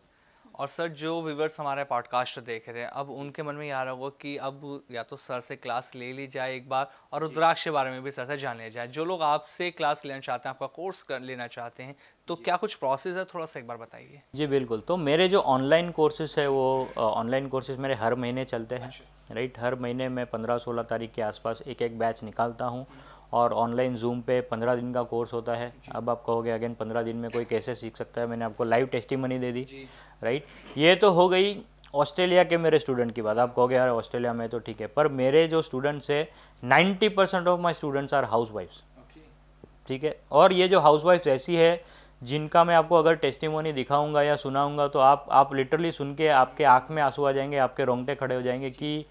और सर, जो व्यूअर्स हमारे पॉडकास्ट देख रहे हैं, अब उनके मन में ये आ रहा होगा कि अब या तो सर से क्लास ले ली जाए एक बार, और रुद्राक्ष के बारे में भी सर से जान लिया जाए। जो लोग आपसे क्लास लेना चाहते हैं, आपका कोर्स कर लेना चाहते हैं, तो क्या कुछ प्रोसेस है, थोड़ा सा एक बार बताइए। जी बिल्कुल। तो मेरे जो ऑनलाइन कोर्सेज है वो ऑनलाइन कोर्सेज मेरे हर महीने चलते हैं, राइट। हर महीने मैं 15-16 तारीख के आसपास एक एक बैच निकालता हूँ, और ऑनलाइन जूम पे 15 दिन का कोर्स होता है। अब आप कहोगे अगेन 15 दिन में कोई कैसे सीख सकता है, मैंने आपको लाइव टेस्टिमनी दे दी, राइट। ये तो हो गई ऑस्ट्रेलिया के मेरे स्टूडेंट की बात। आप कहोगे यार ऑस्ट्रेलिया में तो ठीक है, पर मेरे जो स्टूडेंट्स है 90% ऑफ माई स्टूडेंट्स आर हाउस वाइफ्स, ठीक है। और ये जो हाउस वाइफ्स ऐसी है जिनका मैं आपको अगर टेस्टिमोनी दिखाऊंगा या सुनाऊंगा तो आप लिटरली सुन के आपके आंख में आंसू आ जाएंगे, आपके रोंगटे खड़े हो जाएंगे कि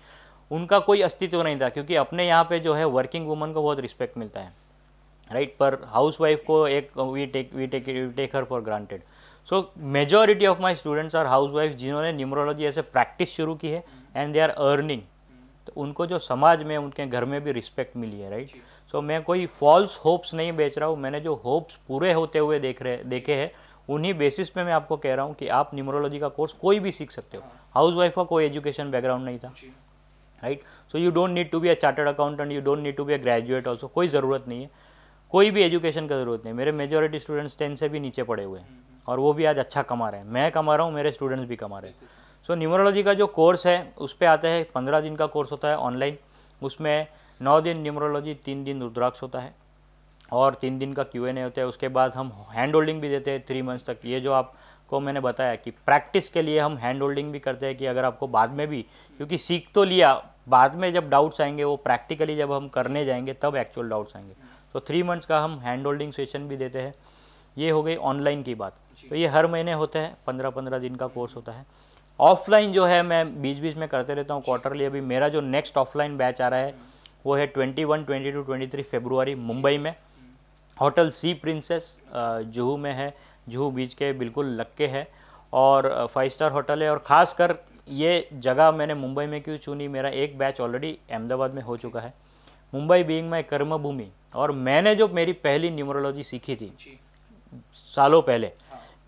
उनका कोई अस्तित्व नहीं था। क्योंकि अपने यहाँ पे जो है वर्किंग वुमन को बहुत रिस्पेक्ट मिलता है, राइट, पर हाउस वाइफ को एक we take her for granted. So majority of my students are housewife जिन्होंने न्यूमरोलॉजी ऐसे प्रैक्टिस शुरू की है, एंड दे आर अर्निंग। तो उनको जो समाज में, उनके घर में भी रिस्पेक्ट मिली है, राइट। सो मैं कोई फॉल्स होप्स नहीं बेच रहा हूँ, मैंने जो होप्स पूरे होते हुए देखे हैं, उन्हीं बेसिस पे मैं आपको कह रहा हूँ कि आप न्यूमरोलॉजी का कोर्स कोई भी सीख सकते हो। हाउस वाइफ का कोई एजुकेशन बैकग्राउंड नहीं था, right. So you don't need to be a chartered accountant, you don't need to be a graduate also, कोई ज़रूरत नहीं है, कोई भी एजुकेशन का ज़रूरत नहीं। मेरे मेजॉरिटी स्टूडेंट्स 10 से भी नीचे पढ़े हुए हैं, और वो भी आज अच्छा कमा रहे हैं। मैं कमा रहा हूँ, मेरे स्टूडेंट्स भी कमा रहे हैं। सो न्यूमरोलॉजी का जो कोर्स है उस पर आता है, 15 दिन का कोर्स होता है ऑनलाइन। उसमें 9 दिन न्यूमरोलॉजी, 3 दिन रुद्राक्ष होता है, और 3 दिन का Q&A होता है। उसके बाद हम हैंड होल्डिंग भी देते हैं 3 मंथ्स तक। ये जो आपको मैंने बताया कि प्रैक्टिस के लिए हम हैंड होल्डिंग भी करते हैं, कि अगर आपको बाद में भी, क्योंकि सीख तो लिया, बाद में जब डाउट्स आएंगे वो प्रैक्टिकली जब हम करने जाएंगे तब एक्चुअल डाउट्स आएंगे। तो 3 मंथ्स का हम हैंड होल्डिंग सेशन भी देते हैं। ये हो गई ऑनलाइन की बात। तो ये हर महीने होते हैं, 15-15 दिन का कोर्स होता है। ऑफलाइन जो है मैं बीच बीच में करते रहता हूँ क्वार्टरली। अभी मेरा जो नेक्स्ट ऑफलाइन बैच आ रहा है वो है 21, 22, 23 फरवरी मुंबई में, होटल सी प्रिंसेस जुहू में है। जुहू बीच के बिल्कुल लग के है, और 5 स्टार होटल है। और ख़ासकर ये जगह मैंने मुंबई में क्यों चुनी, मेरा एक बैच ऑलरेडी अहमदाबाद में हो चुका है। मुंबई बीइंग माई कर्मभूमि, और मैंने जो मेरी पहली न्यूमरोलॉजी सीखी थी सालों पहले,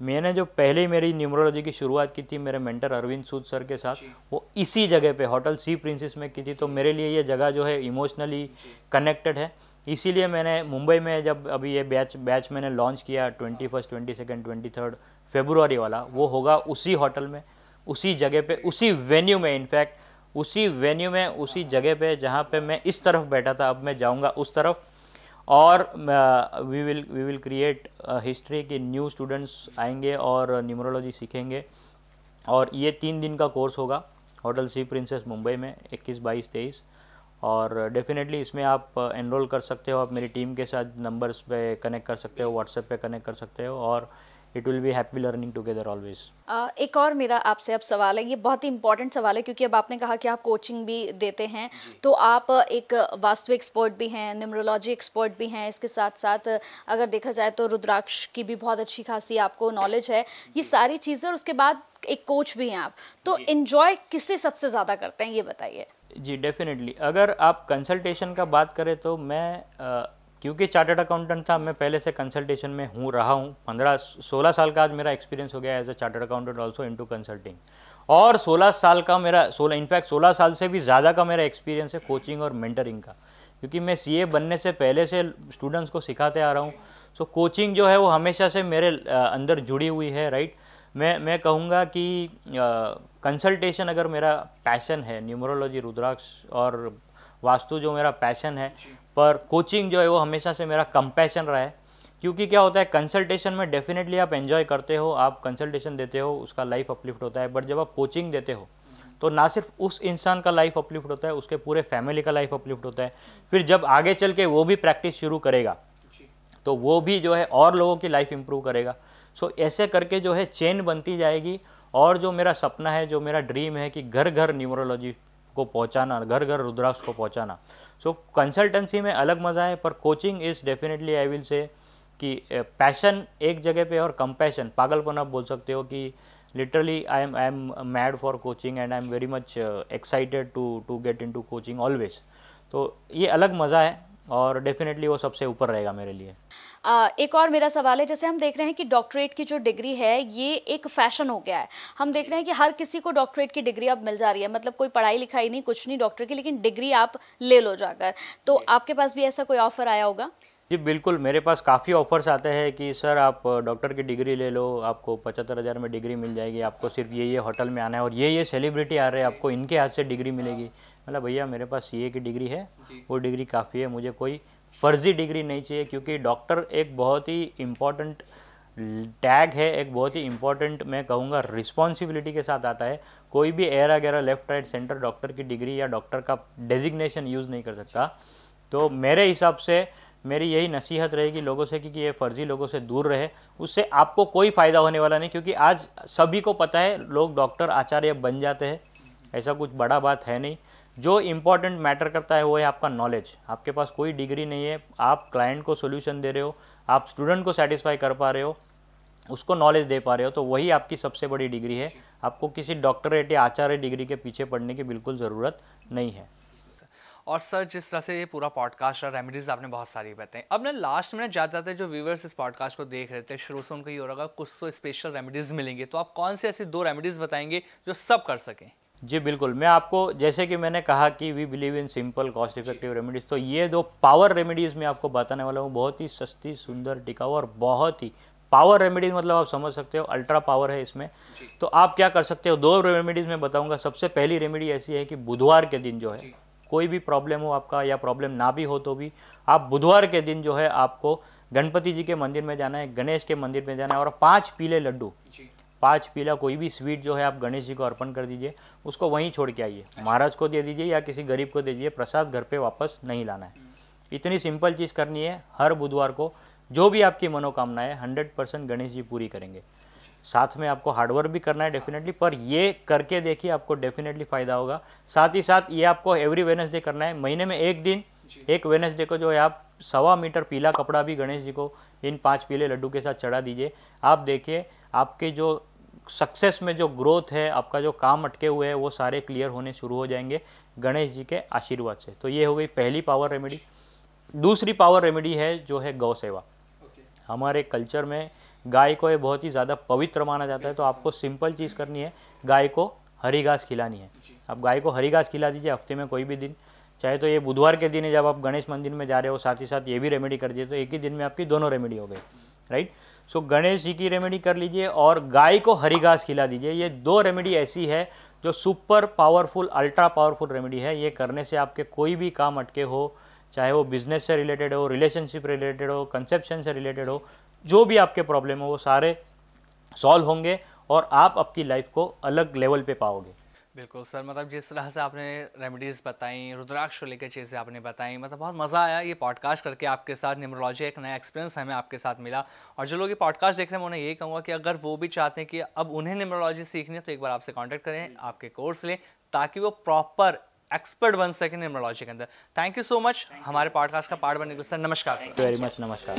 मैंने जो पहले मेरी न्यूमरोलॉजी की शुरुआत की थी मेरे मेंटर अरविंद सूद सर के साथ, वो इसी जगह पे होटल सी प्रिंसेस में की थी। तो मेरे लिए ये जगह जो है इमोशनली कनेक्टेड है। इसीलिए मैंने मुंबई में जब अभी ये बैच मैंने लॉन्च किया 21, 22, 23 फरवरी वाला, वो होगा उसी होटल में, उसी जगह पे, उसी वेन्यू में, इनफैक्ट उसी वेन्यू में, उसी जगह पे जहाँ पे मैं इस तरफ बैठा था, अब मैं जाऊँगा उस तरफ। और वी विल क्रिएट हिस्ट्री कि न्यू स्टूडेंट्स आएंगे और न्यूमरोलॉजी सीखेंगे। और ये 3 दिन का कोर्स होगा होटल सी प्रिंसेस मुंबई में, 21, 22, 23। और डेफिनेटली इसमें आप एनरोल कर सकते हो। आप मेरी टीम के साथ नंबर्स पे कनेक्ट कर सकते हो, व्हाट्सएप पे कनेक्ट कर सकते हो, और it will be happy learning together always. एक और मेरा आपसे अब सवाल है, ये बहुत ही इंपॉर्टेंट सवाल है, क्योंकि अब आपने कहा कि आप कोचिंग भी देते हैं, तो आप एक वास्तु एक्सपर्ट भी हैं, न्यूमरोलॉजी एक्सपर्ट भी हैं, इसके साथ साथ अगर देखा जाए तो रुद्राक्ष की भी बहुत अच्छी खासी आपको नॉलेज है, ये सारी चीज़ें, और उसके बाद एक कोच भी हैं आप, तो एंजॉय किससे सबसे ज़्यादा करते हैं, ये बताइए। जी डेफिनेटली, अगर आप कंसल्टेशन का बात करें तो मैं क्योंकि चार्टर्ड अकाउंटेंट था, मैं पहले से कंसल्टेशन में रहा हूँ। 15-16 साल का आज मेरा एक्सपीरियंस हो गया as a chartered accountant also into consulting. और 16 साल का मेरा 16 साल से भी ज़्यादा का मेरा एक्सपीरियंस है कोचिंग और मेंटरिंग का, क्योंकि मैं CA बनने से पहले से स्टूडेंट्स को सिखाते आ रहा हूँ। सो कोचिंग जो है वो हमेशा से मेरे अंदर जुड़ी हुई है, राइट। मैं कहूँगा कि कंसल्टेशन अगर मेरा पैशन है, न्यूमरोलॉजी, रुद्राक्ष और वास्तु जो मेरा पैशन है, पर कोचिंग जो है वो हमेशा से मेरा कंपैशन रहा है। क्योंकि क्या होता है, कंसल्टेशन में डेफिनेटली आप एंजॉय करते हो, आप कंसल्टेशन देते हो, उसका लाइफ अपलिफ्ट होता है। बट जब आप कोचिंग देते हो तो ना सिर्फ उस इंसान का लाइफ अपलिफ्ट होता है, उसके पूरे फैमिली का लाइफ अपलिफ्ट होता है। फिर जब आगे चल के वो भी प्रैक्टिस शुरू करेगा तो वो भी जो है और लोगों की लाइफ इंप्रूव करेगा। सो ऐसे करके जो है चेन बनती जाएगी। और जो मेरा सपना है, जो मेरा ड्रीम है कि घर घर न्यूमरोलॉजी को पहुंचाना, घर घर रुद्राक्ष को पहुंचाना। सो कंसल्टेंसी में अलग मज़ा है, पर coaching is definitely I will say कि पैशन एक जगह पे और कंपैशन, पागलपन आप बोल सकते हो कि literally I am mad for coaching and I am very much excited to get into coaching always. तो ये अलग मज़ा है। और डेफिनेटली वो सबसे ऊपर रहेगा मेरे लिए। एक और मेरा सवाल है, जैसे हम देख रहे हैं कि डॉक्टरेट की जो डिग्री है ये एक फैशन हो गया है। हम देख रहे हैं कि हर किसी को डॉक्टरेट की डिग्री अब मिल जा रही है, मतलब कोई पढ़ाई लिखाई नहीं, कुछ नहीं डॉक्टर की, लेकिन डिग्री आप ले लो जाकर। तो आपके पास भी ऐसा कोई ऑफर आया होगा? जी बिल्कुल, मेरे पास काफ़ी ऑफर्स आते हैं कि सर आप डॉक्टर की डिग्री ले लो, आपको 75,000 में डिग्री मिल जाएगी, आपको सिर्फ ये होटल में आना है और ये सेलिब्रिटी आ रहे हैं, आपको इनके हाथ से डिग्री मिलेगी। मतलब भैया मेरे पास सीए की डिग्री है, वो डिग्री काफ़ी है, मुझे कोई फर्जी डिग्री नहीं चाहिए, क्योंकि डॉक्टर एक बहुत ही इम्पॉर्टेंट टैग है, एक बहुत ही इम्पॉर्टेंट मैं कहूँगा रिस्पॉन्सिबिलिटी के साथ आता है। कोई भी एरा गैरा लेफ्ट राइट सेंटर डॉक्टर की डिग्री या डॉक्टर का डेजिग्नेशन यूज़ नहीं कर सकता। तो मेरे हिसाब से मेरी यही नसीहत रहेगी लोगों से कि ये फर्जी लोगों से दूर रहे, उससे आपको कोई फ़ायदा होने वाला नहीं, क्योंकि आज सभी को पता है लोग डॉक्टर आचार्य बन जाते हैं, ऐसा कुछ बड़ा बात है नहीं। जो इम्पॉर्टेंट मैटर करता है वो है आपका नॉलेज। आपके पास कोई डिग्री नहीं है, आप क्लाइंट को सोल्यूशन दे रहे हो, आप स्टूडेंट को सेटिस्फाई कर पा रहे हो, उसको नॉलेज दे पा रहे हो, तो वही आपकी सबसे बड़ी डिग्री है। आपको किसी डॉक्टरेट या आचार्य डिग्री के पीछे पड़ने की बिल्कुल ज़रूरत नहीं है। और सर जिस तरह से ये पूरा पॉडकास्ट और रेमेडीज आपने बहुत सारी बताई, अब ना लास्ट में जाते जाते जो व्यूअर्स इस पॉडकास्ट को देख रहे थे शुरू से उनको ये हो रहा कुछ तो स्पेशल रेमेडीज मिलेंगे, तो आप कौन सी ऐसी 2 रेमेडीज बताएंगे जो सब कर सकें? जी बिल्कुल, मैं आपको जैसे कि मैंने कहा कि we believe in simple cost effective remedies, तो ये 2 पावर रेमेडीज़ मैं आपको बताने वाला हूँ। बहुत ही सस्ती, सुंदर, टिकाऊ और बहुत ही पावर रेमेडीज़, मतलब आप समझ सकते हो अल्ट्रा पावर है इसमें। तो आप क्या कर सकते हो, 2 रेमेडीज़ मैं बताऊँगा। सबसे पहली रेमेडी ऐसी है कि बुधवार के दिन जो है, कोई भी प्रॉब्लम हो आपका या प्रॉब्लम ना भी हो तो भी आप बुधवार के दिन जो है आपको गणपति जी के मंदिर में जाना है, गणेश के मंदिर में जाना है और 5 पीले लड्डू, 5 पीला कोई भी स्वीट जो है आप गणेश जी को अर्पण कर दीजिए, उसको वहीं छोड़ के आइए, महाराज को दे दीजिए या किसी गरीब को दे दीजिए, प्रसाद घर पे वापस नहीं लाना है। इतनी सिंपल चीज़ करनी है। हर बुधवार को जो भी आपकी मनोकामना है 100% गणेश जी पूरी करेंगे। साथ में आपको हार्डवर्क भी करना है डेफिनेटली, पर ये करके देखिए आपको डेफिनेटली फ़ायदा होगा। साथ ही साथ ये आपको एवरी वेडनेसडे करना है, महीने में एक दिन, एक वेडनेसडे को जो है आप 1.25 मीटर पीला कपड़ा भी गणेश जी को इन 5 पीले लड्डू के साथ चढ़ा दीजिए। आप देखिए आपके जो सक्सेस में जो ग्रोथ है, आपका जो काम अटके हुए हैं वो सारे क्लियर होने शुरू हो जाएंगे गणेश जी के आशीर्वाद से। तो ये हो गई पहली पावर रेमेडी। दूसरी पावर रेमेडी है जो है गौ सेवा। हमारे कल्चर में गाय को ये बहुत ही ज़्यादा पवित्र माना जाता है, तो आपको सिंपल चीज़ करनी है, गाय को हरी घास खिलानी है। आप गाय को हरी घास खिला दीजिए हफ्ते में कोई भी दिन, चाहे तो ये बुधवार के दिन है जब आप गणेश मंदिर में जा रहे हो, साथ ही साथ ये भी रेमेडी कर दीजिए, तो एक ही दिन में आपकी दोनों रेमेडी हो गई, राइट। सो गणेश जी की रेमेडी कर लीजिए और गाय को हरी घास खिला दीजिए। ये 2 रेमेडी ऐसी है जो super powerful, ultra powerful remedy है। ये करने से आपके कोई भी काम अटके हो, चाहे वो बिजनेस से रिलेटेड हो, रिलेशनशिप रिलेटेड हो, कंसेप्शन से रिलेटेड हो, जो भी आपके प्रॉब्लम हो वो सारे सॉल्व होंगे और आप आपकी लाइफ को अलग लेवल पे पाओगे। बिल्कुल सर, मतलब जिस तरह से आपने रेमेडीज़ बताई, रुद्राक्ष को लेकर चीज़ें आपने बताई, मतलब बहुत मज़ा आया ये पॉडकास्ट करके आपके साथ। न्यूमरोलॉजी एक नया एक्सपीरियंस हमें आपके साथ मिला। और जो लोग ये पॉडकास्ट देख रहे हैं मैं उन्हें यही कहूँगा कि अगर वो भी चाहते हैं कि अब उन्हें न्यूमरोलॉजी सीखनी है तो एक बार आपसे कॉन्टैक्ट करें, आपके कोर्स लें, ताकि वो प्रॉपर एक्सपर्ट बन सके न्यूमरोलॉजी के अंदर। थैंक यू सो मच हमारे पॉडकास्ट का पार्ट बनने के लिए सर। नमस्कार सर। वेरी मच, नमस्कार।